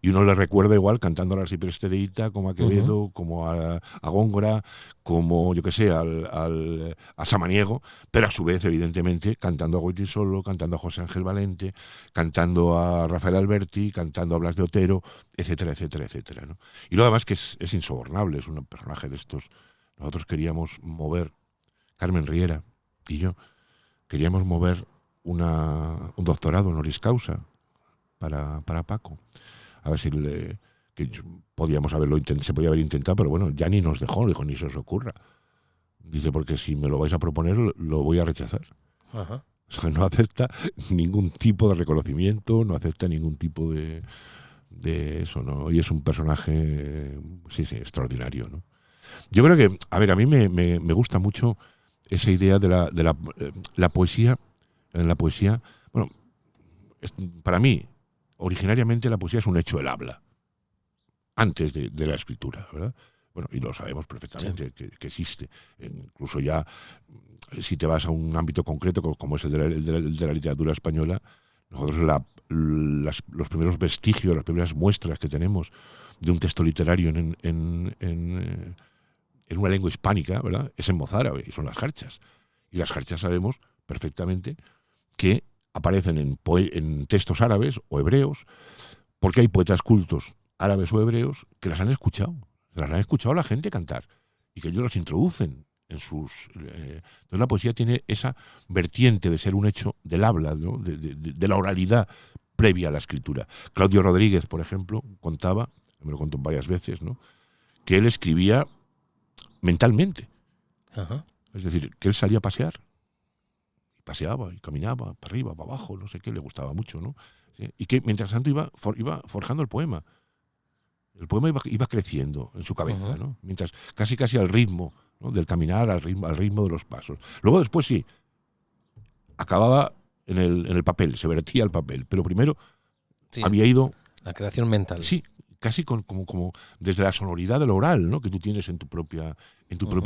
Y uno le recuerda igual cantando a la Arciprestereíta, como a Quevedo, como a Góngora, como, yo qué sé, a Samaniego, pero a su vez, evidentemente, cantando a Goytisolo, cantando a José Ángel Valente, cantando a Rafael Alberti, cantando a Blas de Otero, etcétera, etcétera, etcétera, ¿no? Y lo demás que es insobornable, es un personaje de estos. Nosotros queríamos mover, Carmen Riera y yo, queríamos mover un doctorado honoris causa para Paco. A ver si podíamos se podía haber intentado, pero bueno, ya ni nos dejó, dijo, ni se os ocurra. Dice, porque si me lo vais a proponer, lo voy a rechazar. O sea, no acepta ningún tipo de reconocimiento, no acepta ningún tipo de eso, ¿no? Y es un personaje, sí, extraordinario, ¿no? Yo creo que, a ver, a mí me gusta mucho esa idea de la poesía. En la poesía, bueno, para mí, originariamente la poesía es un hecho del habla, antes de la escritura, ¿verdad? Bueno, y lo sabemos perfectamente, sí, que existe. Incluso ya, si te vas a un ámbito concreto, como es el de la literatura española, nosotros los primeros vestigios, las primeras muestras que tenemos de un texto literario en una lengua hispánica, ¿verdad?, es en mozárabe, y son las jarchas. Y las jarchas sabemos perfectamente que aparecen en textos árabes o hebreos, porque hay poetas cultos árabes o hebreos que las han escuchado la gente cantar, y que ellos los introducen en sus... entonces la poesía tiene esa vertiente de ser un hecho del habla, ¿no?, de la oralidad previa a la escritura. Claudio Rodríguez, por ejemplo, contaba, me lo contó varias veces, ¿no?, que él escribía mentalmente. Es decir, que él salía a pasear, paseaba y caminaba para arriba, para abajo, no sé qué, le gustaba mucho, ¿no? ¿Sí? Y que mientras tanto iba forjando el poema. El poema iba creciendo en su cabeza, ¿no? Mientras casi al ritmo, ¿no?, del caminar, al ritmo de los pasos. Luego después sí, acababa en el papel, se vertía el papel, pero primero había ido... La creación mental. Sí, casi como desde la sonoridad del oral, ¿no?, que tú tienes en tu propia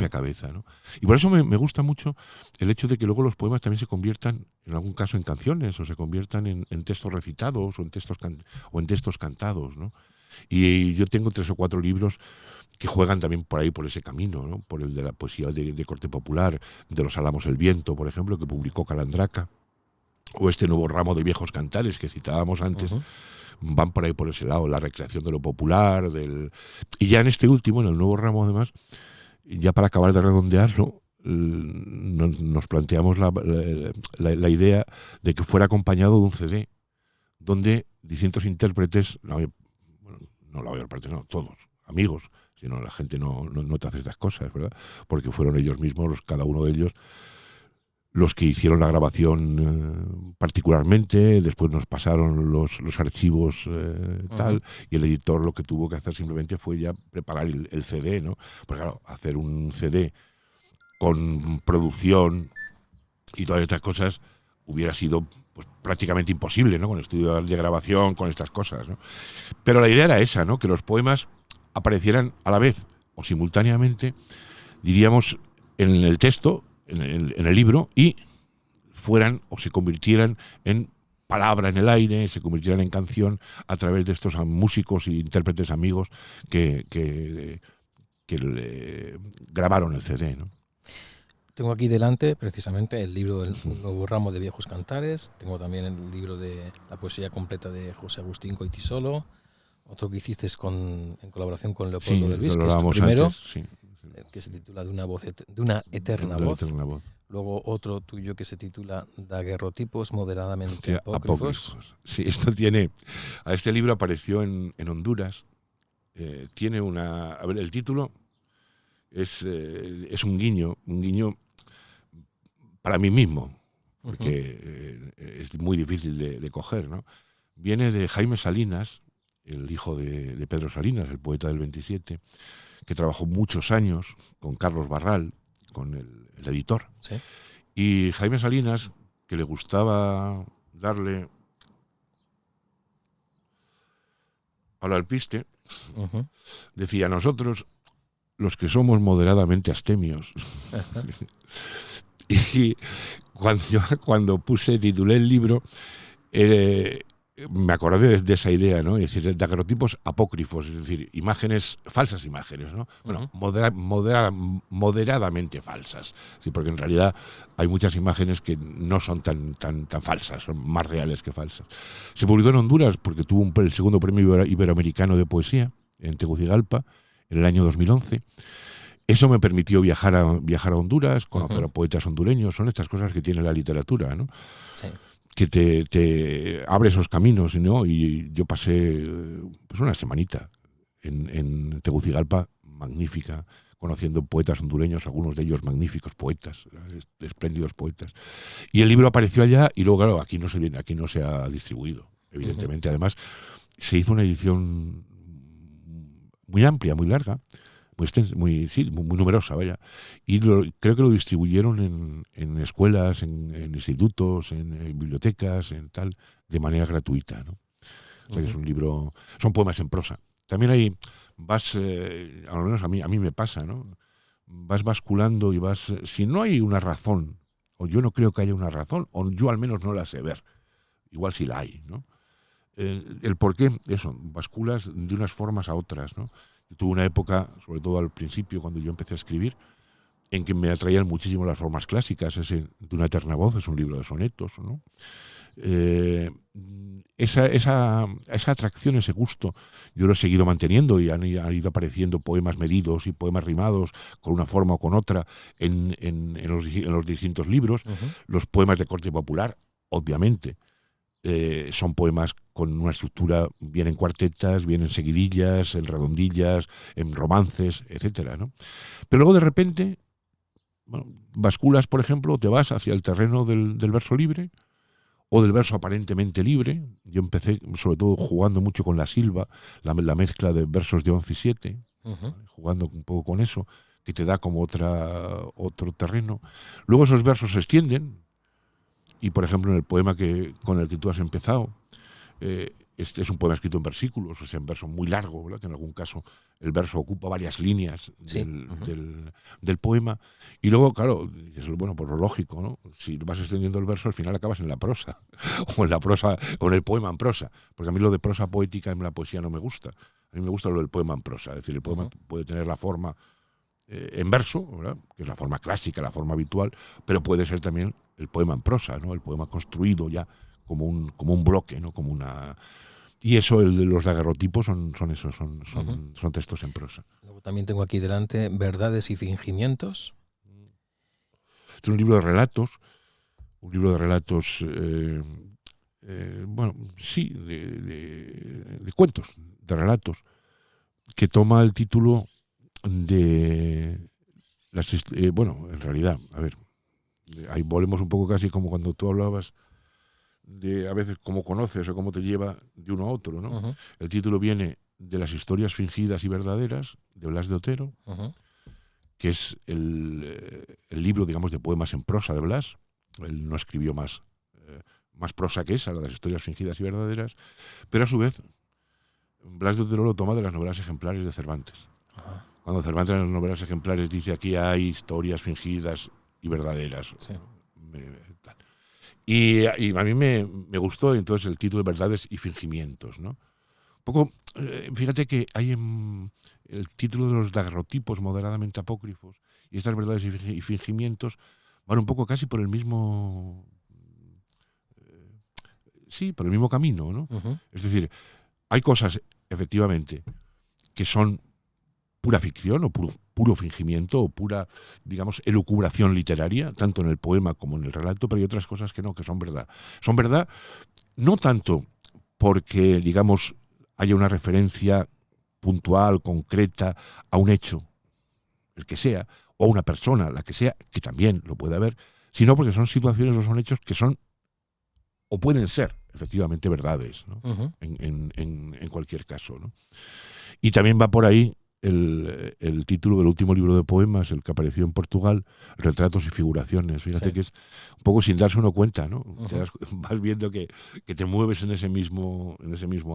cabeza, ¿no? Y por eso me gusta mucho el hecho de que luego los poemas también se conviertan, en algún caso, en canciones, o se conviertan en textos recitados, o en textos cantados, ¿no? Y yo tengo 3 o 4 libros que juegan también por ahí, por ese camino, ¿no? Por el de la poesía de corte popular, de Los Álamos el Viento, por ejemplo, que publicó Calandraca, o este nuevo ramo de viejos cantares que citábamos antes, van por ahí por ese lado, la recreación de lo popular, y ya en este último, en el nuevo ramo además, ya para acabar de redondearlo, nos planteamos la idea de que fuera acompañado de un CD, donde distintos intérpretes, no la mayor parte, no, todos, amigos, si no la gente no te hace estas cosas, ¿verdad? Porque fueron ellos mismos, cada uno de ellos, los que hicieron la grabación particularmente, después nos pasaron los archivos tal, y el editor lo que tuvo que hacer simplemente fue ya preparar el CD, ¿no? Porque claro, hacer un CD con producción y todas estas cosas hubiera sido pues, prácticamente imposible, ¿no? Con estudio de grabación, con estas cosas, ¿no? Pero la idea era esa, ¿no? Que los poemas aparecieran a la vez o simultáneamente, diríamos, en el texto, en el libro, y fueran o se convirtieran en palabra en el aire, se convirtieran en canción a través de estos músicos e intérpretes amigos que grabaron el CD, ¿no? Tengo aquí delante precisamente el libro del nuevo ramo de viejos cantares, tengo también el libro de la poesía completa de José Agustín Coitisolo, otro que hiciste en colaboración con Leopoldo de Luis, que es tu primero, antes, sí. Que se titula de una eterna voz. Luego otro tuyo que se titula Daguerrotipos moderadamente apócrifos. Sí, a este libro apareció en Honduras, tiene una, a ver, el título es un guiño para mí mismo, porque es muy difícil de coger, ¿no? Viene de Jaime Salinas, el hijo de Pedro Salinas, el poeta del 27, que trabajó muchos años con Carlos Barral, con el editor. ¿Sí? Y Jaime Salinas, que le gustaba darle al alpiste, decía: nosotros, los que somos moderadamente astemios. Y cuando titulé el libro, me acordé de esa idea, ¿no? Es decir, daguerrotipos apócrifos, es decir, falsas imágenes, ¿no? Bueno, moderadamente falsas, sí, porque en realidad hay muchas imágenes que no son tan falsas, son más reales que falsas. Se publicó en Honduras porque tuvo el segundo premio iberoamericano de poesía en Tegucigalpa en el año 2011. Eso me permitió viajar a Honduras, conocer a poetas hondureños. Son estas cosas que tiene la literatura, ¿no? Sí. Que te abre esos caminos, ¿no? Y yo pasé pues una semanita en Tegucigalpa, magnífica, conociendo poetas hondureños, algunos de ellos magníficos poetas, espléndidos poetas. Y el libro apareció allá y luego, claro, aquí no se ha distribuido, evidentemente. Además, se hizo una edición muy amplia, muy larga, muy numerosa, vaya. Y creo que lo distribuyeron en escuelas, en institutos, en bibliotecas, en tal, de manera gratuita, ¿no? O sea, es un libro, son poemas en prosa. También ahí a lo menos a mí me pasa, ¿no? Vas basculando y si no hay una razón, o yo no creo que haya una razón, o yo al menos no la sé ver, igual sí la hay, ¿no? El por qué, eso, basculas de unas formas a otras, ¿no? Tuve una época, sobre todo al principio, cuando yo empecé a escribir, en que me atraían muchísimo las formas clásicas. Ese de una eterna voz es un libro de sonetos, ¿no? Esa atracción, ese gusto, yo lo he seguido manteniendo y han ido apareciendo poemas medidos y poemas rimados con una forma o con otra en los distintos libros. Los poemas de corte popular, obviamente, son poemas con una estructura bien en cuartetas, bien en seguidillas, en redondillas, en romances, etcétera, ¿no? Pero luego de repente, bueno, basculas, por ejemplo, te vas hacia el terreno del verso libre o del verso aparentemente libre. Yo empecé sobre todo jugando mucho con la silva, la mezcla de versos de 11 y 7, jugando un poco con eso, que te da como otro terreno. Luego esos versos se extienden. Y, por ejemplo, en el poema con el que tú has empezado, es un poema escrito en versículos, o sea, en verso muy largo, ¿verdad? Que en algún caso el verso ocupa varias líneas del poema. Y luego, claro, dices, bueno, pues lo lógico, ¿no? Si vas extendiendo el verso, al final acabas en la prosa, o en el poema en prosa. Porque a mí lo de prosa poética en la poesía no me gusta. A mí me gusta lo del poema en prosa, es decir, el poema puede tener la forma en verso, ¿verdad?, que es la forma clásica, la forma habitual, pero puede ser también el poema en prosa, ¿no?, el poema construido ya como un bloque, ¿no?, como una... Y eso, los daguerrotipos son textos en prosa. Luego también tengo aquí delante Verdades y fingimientos. Es un libro de relatos, bueno, sí, de cuentos, de relatos, que toma el título de bueno, en realidad, a ver, ahí volvemos un poco casi como cuando tú hablabas de a veces cómo conoces o cómo te lleva de uno a otro, ¿no? El título viene de Las historias fingidas y verdaderas, de Blas de Otero, que es el libro, digamos, de poemas en prosa de Blas. Él no escribió más prosa que esa, la de las historias fingidas y verdaderas, pero a su vez Blas de Otero lo toma de las novelas ejemplares de Cervantes. Cuando Cervantes en las novelas ejemplares dice aquí hay historias fingidas y verdaderas. Sí. Y a mí me gustó entonces el título de Verdades y fingimientos, ¿no? Un poco, fíjate que hay en el título de los daguerrotipos moderadamente apócrifos y estas verdades y fingimientos van un poco casi por el mismo... por el mismo camino, ¿no? Es decir, hay cosas, efectivamente, que son pura ficción o puro fingimiento o pura, digamos, elucubración literaria, tanto en el poema como en el relato, pero hay otras cosas que no, que son verdad. Son verdad no tanto porque, digamos, haya una referencia puntual, concreta, a un hecho, el que sea, o a una persona, la que sea, que también lo puede haber, sino porque son situaciones o son hechos que son o pueden ser efectivamente verdades, ¿no? En cualquier caso, ¿no? Y también va por ahí el título del último libro de poemas, el que apareció en Portugal, Retratos y figuraciones. Fíjate que es un poco sin darse uno cuenta, ¿no? Vas viendo que te mueves en ese mismo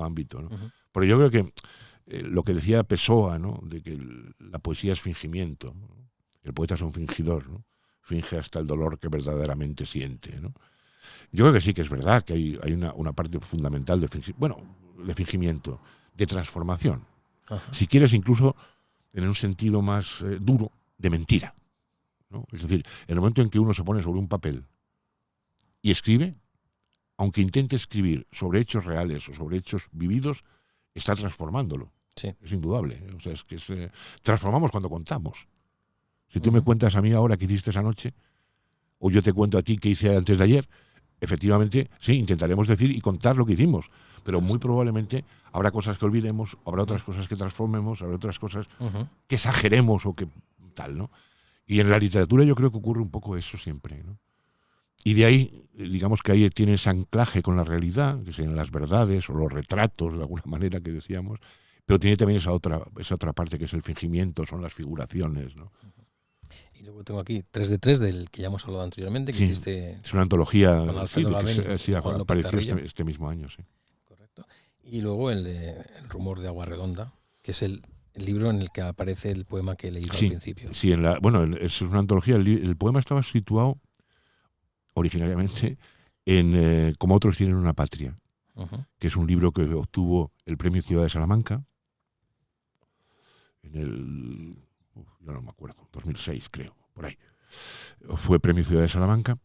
ámbito, ¿no? Pero yo creo que lo que decía Pessoa, ¿no?, de que la poesía es fingimiento, ¿no? El poeta es un fingidor, ¿no? Finge hasta el dolor que verdaderamente siente, ¿no? Yo creo que sí que es verdad que hay una parte fundamental de fingimiento, de transformación. Si quieres, incluso en un sentido más duro, de mentira, ¿no? Es decir, en el momento en que uno se pone sobre un papel y escribe, aunque intente escribir sobre hechos reales o sobre hechos vividos, está transformándolo. Sí. Es indudable. O sea, es que transformamos cuando contamos. Si tú me cuentas a mí ahora qué hiciste esa noche, o yo te cuento a ti qué hice antes de ayer, efectivamente, sí, intentaremos decir y contar lo que hicimos, pero muy probablemente habrá cosas que olvidemos, habrá otras cosas que transformemos, habrá otras cosas que exageremos o que tal, ¿no? Y en la literatura yo creo que ocurre un poco eso siempre, ¿no? Y de ahí, digamos que ahí tiene ese anclaje con la realidad, que sean las verdades o los retratos, de alguna manera que decíamos, pero tiene también esa otra parte que es el fingimiento, son las figuraciones, ¿no? Y luego tengo aquí 3 de 3 del que ya hemos hablado anteriormente, que hiciste. Es una antología con Alfredo Laveni, apareció este mismo año, sí. Correcto. Y luego el rumor de Agua Redonda, que es el libro en el que aparece el poema que he leído al principio. Sí, es una antología. El poema estaba situado originariamente en Como otros tienen una patria, que es un libro que obtuvo el Premio Ciudad de Salamanca en el... yo no me acuerdo, 2006 creo, por ahí. Fue Premio Ciudad de Salamanca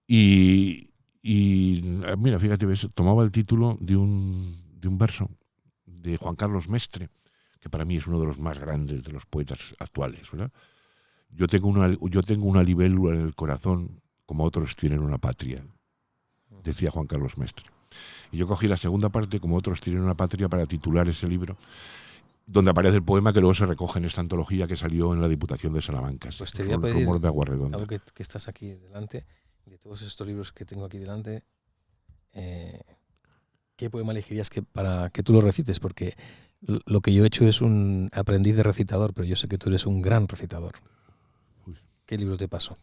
y mira, fíjate, tomaba el título de un verso de Juan Carlos Mestre, que para mí es uno de los más grandes de los poetas actuales, ¿verdad? Yo tengo una libélula en el corazón, como otros tienen una patria, decía Juan Carlos Mestre. Y yo cogí la segunda parte, como otros tienen una patria, para titular ese libro, donde aparece el poema que luego se recoge en esta antología que salió en la Diputación de Salamanca. Pues te voy a pedir, Rumor de Agua Redonda. algo que estás aquí delante, de todos estos libros que tengo aquí delante, ¿qué poema elegirías para que tú lo recites? Porque lo que yo he hecho es un aprendiz de recitador, pero yo sé que tú eres un gran recitador. ¿Qué libro te pasó?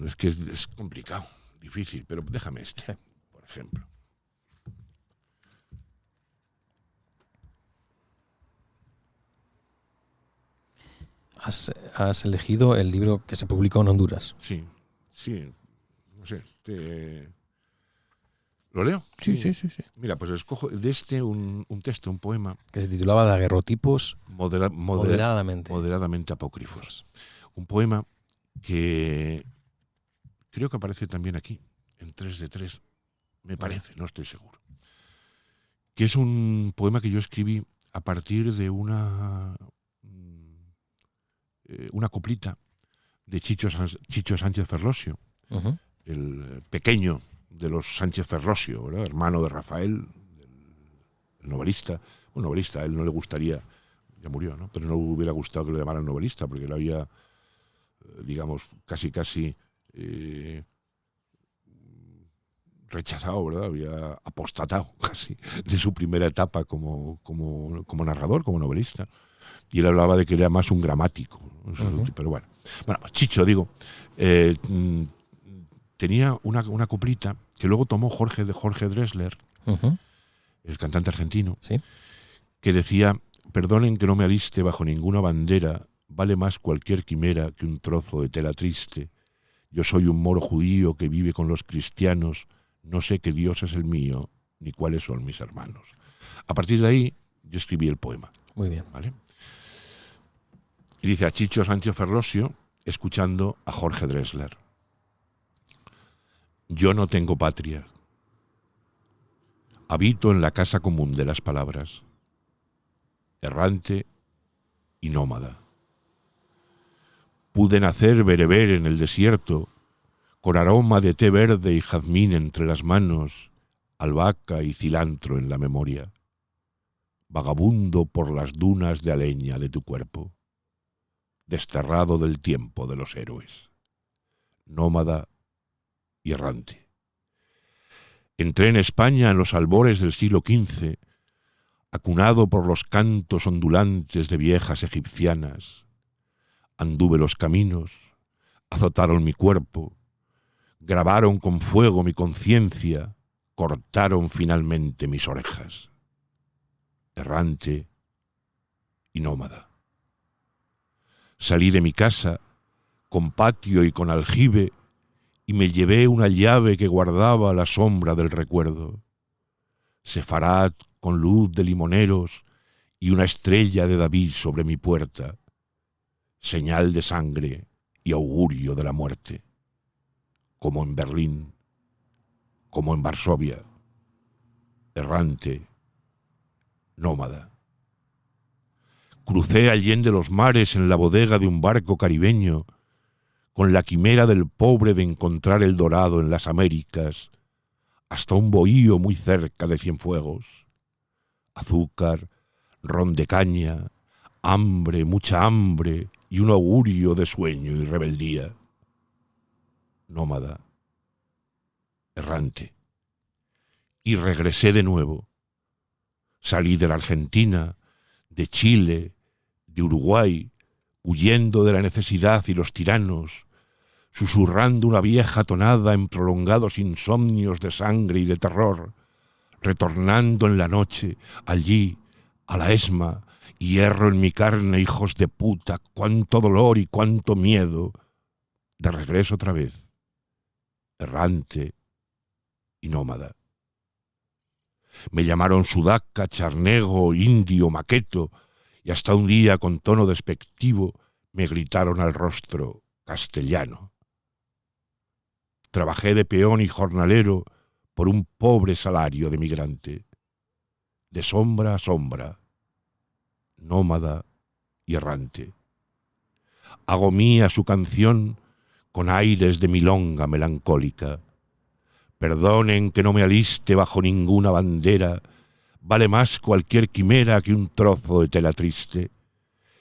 Es que es complicado, difícil, pero déjame este, por ejemplo. Has elegido el libro que se publicó en Honduras. Sí, no sé. ¿Lo leo? Sí. Mira, pues escojo de un texto, un poema. Que se titulaba Daguerrotipos moderadamente apócrifos. Un poema que creo que aparece también aquí, en 3 de 3, me parece, no estoy seguro. Que es un poema que yo escribí a partir de una coplita de Chicho Sánchez Ferlosio, el pequeño de los Sánchez Ferlosio, ¿verdad? Hermano de Rafael, el novelista. Un novelista, a él no le gustaría, ya murió, ¿no? Pero no le hubiera gustado que le llamaran novelista, porque lo había, digamos, casi rechazado, ¿verdad? Había apostatado casi de su primera etapa como narrador, como novelista. Y él hablaba de que era más un gramático. Pero bueno, pues Chicho, digo, tenía una coplita que luego tomó Jorge Drexler, el cantante argentino, ¿sí? Que decía: perdonen que no me aliste bajo ninguna bandera, vale más cualquier quimera que un trozo de tela triste. Yo soy un moro judío que vive con los cristianos, no sé qué Dios es el mío, ni cuáles son mis hermanos. A partir de ahí, yo escribí el poema. Muy bien. ¿Vale? Y dice a Chicho Sánchez Ferlosio, escuchando a Jorge Drexler: yo no tengo patria. Habito en la casa común de las palabras, errante y nómada. Pude nacer bereber en el desierto, con aroma de té verde y jazmín entre las manos, albahaca y cilantro en la memoria, vagabundo por las dunas de aleña de tu cuerpo, desterrado del tiempo de los héroes, nómada y errante. Entré en España en los albores del siglo XV, acunado por los cantos ondulantes de viejas egipcianas. Anduve los caminos, azotaron mi cuerpo, grabaron con fuego mi conciencia, cortaron finalmente mis orejas. Errante y nómada. Salí de mi casa, con patio y con aljibe, y me llevé una llave que guardaba la sombra del recuerdo. Sefarat con luz de limoneros y una estrella de David sobre mi puerta, señal de sangre y augurio de la muerte, como en Berlín, como en Varsovia, errante, nómada. Crucé allende los mares en la bodega de un barco caribeño, con la quimera del pobre de encontrar el dorado en las Américas, hasta un bohío muy cerca de Cienfuegos. Azúcar, ron de caña, hambre, mucha hambre y un augurio de sueño y rebeldía. Nómada, errante. Y regresé de nuevo. Salí de la Argentina, de Chile, de Uruguay, huyendo de la necesidad y los tiranos, susurrando una vieja tonada en prolongados insomnios de sangre y de terror, retornando en la noche, allí, a la esma, hierro en mi carne, hijos de puta, cuánto dolor y cuánto miedo, de regreso otra vez, errante y nómada. Me llamaron sudaca, charnego, indio, maqueto, y hasta un día con tono despectivo me gritaron al rostro: castellano. Trabajé de peón y jornalero por un pobre salario de migrante, de sombra a sombra, nómada y errante. Hago mía su canción con aires de milonga melancólica. Perdonen que no me aliste bajo ninguna bandera, vale más cualquier quimera que un trozo de tela triste.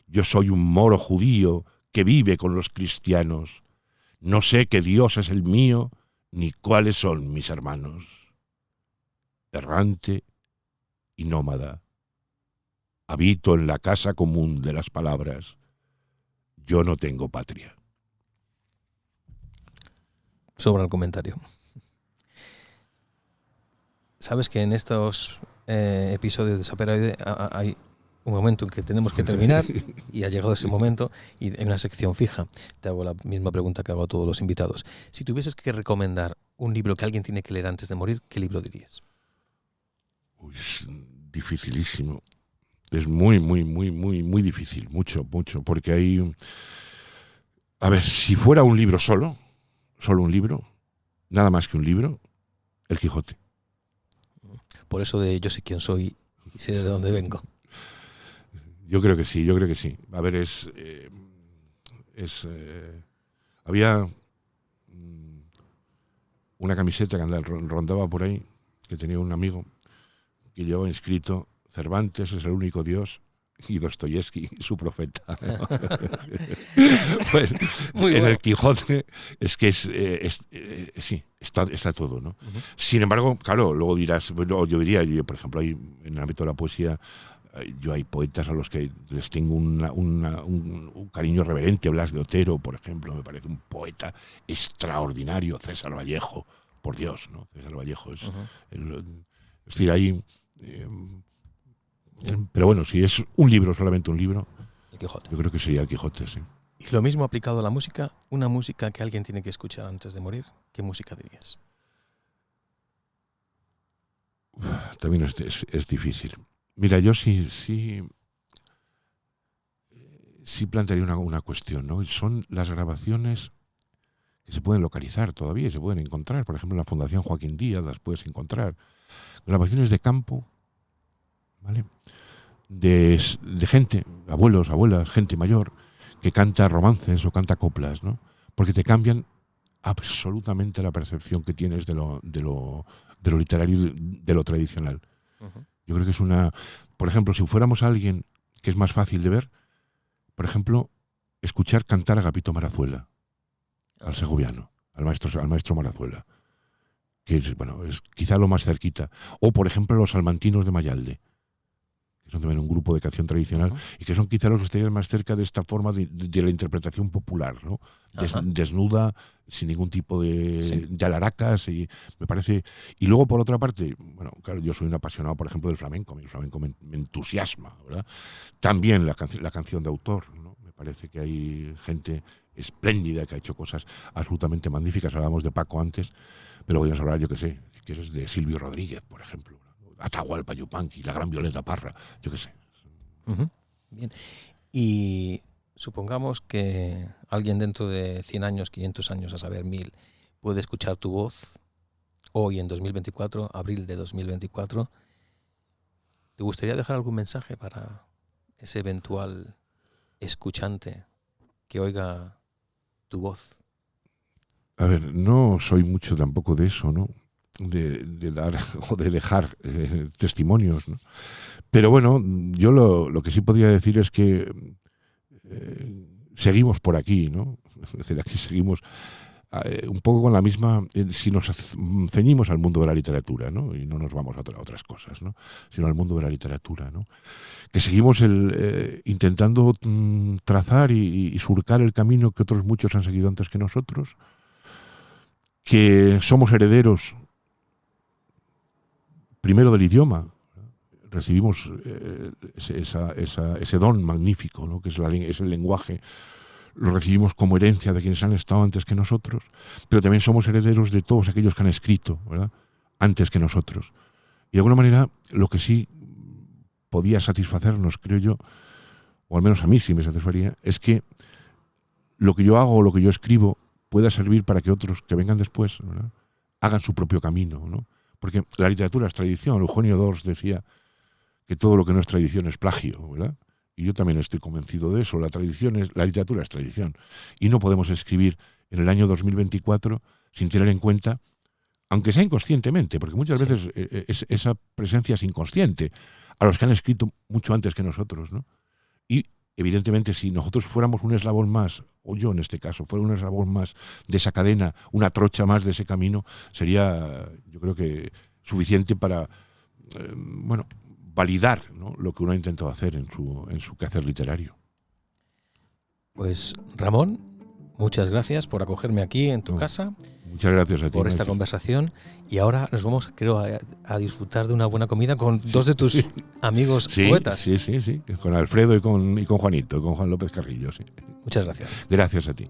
Yo soy un moro judío que vive con los cristianos. No sé qué Dios es el mío, ni cuáles son mis hermanos. Errante y nómada. Habito en la casa común de las palabras. Yo no tengo patria. Sobra el comentario. Sabes que en estos episodios de Saperaide hay un momento en que tenemos que terminar y ha llegado ese momento y en una sección fija te hago la misma pregunta que hago a todos los invitados. Si tuvieses que recomendar un libro que alguien tiene que leer antes de morir, ¿qué libro dirías? Uy, es dificilísimo. Es muy, muy, muy, muy, muy difícil. Mucho, mucho. Porque hay... A ver, si fuera un libro solo un libro, nada más que un libro, El Quijote. Por eso de yo sé quién soy y sé de dónde vengo. Yo creo que sí. A ver, había una camiseta que rondaba por ahí, que tenía un amigo, que llevaba inscrito: Cervantes es el único Dios y Dostoyevsky su profeta. Pues Muy en bueno. El Quijote es que sí, está todo, ¿no? Uh-huh. Sin embargo, claro, luego dirás, bueno, yo diría, por ejemplo, en el ámbito de la poesía, yo hay poetas a los que les tengo un cariño reverente. Blas de Otero, por ejemplo, me parece un poeta extraordinario. César Vallejo, por Dios, ¿no? César Vallejo es... Uh-huh. Es decir, ahí... pero bueno, si es un libro, solamente un libro, El Quijote. yo creo que sería El Quijote, sí. Y lo mismo aplicado a la música, una música que alguien tiene que escuchar antes de morir, ¿qué música dirías? También es difícil. Mira, yo sí plantearía una cuestión, ¿no? Son las grabaciones que se pueden localizar todavía y se pueden encontrar. Por ejemplo, en la Fundación Joaquín Díaz las puedes encontrar. Grabaciones de campo, ¿vale? De gente, abuelos, abuelas, gente mayor, que canta romances o canta coplas, ¿no? Porque te cambian absolutamente la percepción que tienes de lo literario, de lo tradicional. Uh-huh. Yo creo que es una... Por ejemplo, si fuéramos alguien que es más fácil de ver, por ejemplo, escuchar cantar a Agapito Marazuela, al segoviano, al maestro Marazuela, que es quizá lo más cerquita. O, por ejemplo, los salmantinos de Mayalde, que son también un grupo de canción tradicional, uh-huh, y que son quizá los que estarían más cerca de esta forma de la interpretación popular, ¿no? Desnuda, sin ningún tipo de alaracas, y me parece... Y luego, por otra parte, bueno, claro, yo soy un apasionado, por ejemplo, del flamenco. El flamenco me entusiasma, ¿verdad? También la canción de autor, ¿no? Me parece que hay gente espléndida que ha hecho cosas absolutamente magníficas. Hablábamos de Paco antes, pero podríamos hablar, yo qué sé, si quieres, de Silvio Rodríguez, por ejemplo, Atahualpa Yupanqui, la gran Violeta Parra, yo qué sé. Uh-huh. Bien. Y supongamos que alguien dentro de 100 años, 500 años, a saber 1000, puede escuchar tu voz hoy en 2024, abril de 2024. ¿Te gustaría dejar algún mensaje para ese eventual escuchante que oiga tu voz? A ver, no soy mucho tampoco de eso, ¿no? De dar o de dejar testimonios, ¿no? Pero bueno, yo lo que sí podría decir es que seguimos por aquí, ¿no? Es decir, aquí seguimos un poco con la misma, si nos ceñimos al mundo de la literatura, ¿no? Y no nos vamos a otras cosas, ¿no? Sino al mundo de la literatura, ¿no? Que seguimos intentando trazar y surcar el camino que otros muchos han seguido antes que nosotros, que somos herederos primero del idioma, recibimos ese don magnífico, ¿no? Que es el lenguaje, lo recibimos como herencia de quienes han estado antes que nosotros, pero también somos herederos de todos aquellos que han escrito, ¿verdad?, antes que nosotros. Y de alguna manera, lo que sí podía satisfacernos, creo yo, o al menos a mí sí me satisfaría, es que lo que yo hago o lo que yo escribo pueda servir para que otros que vengan después, ¿verdad?, hagan su propio camino, ¿no? Porque la literatura es tradición. Eugenio d'Ors decía que todo lo que no es tradición es plagio, ¿verdad? Y yo también estoy convencido de eso. La literatura es tradición. Y no podemos escribir en el año 2024 sin tener en cuenta, aunque sea inconscientemente, porque muchas veces esa presencia es inconsciente, a los que han escrito mucho antes que nosotros, ¿no? Y evidentemente, si nosotros fuéramos un eslabón más, o yo en este caso, fuera un eslabón más de esa cadena, una trocha más de ese camino, sería, yo creo que, suficiente para, validar, ¿no?, lo que uno ha intentado hacer en su quehacer literario. Pues, Ramón, muchas gracias por acogerme aquí en tu casa. Muchas gracias a ti. Por esta conversación. Y ahora nos vamos, creo, a disfrutar de una buena comida con dos de tus amigos poetas. Sí. Con Alfredo y con Juanito, con Juan López Carrillo, sí. Muchas gracias. Gracias a ti.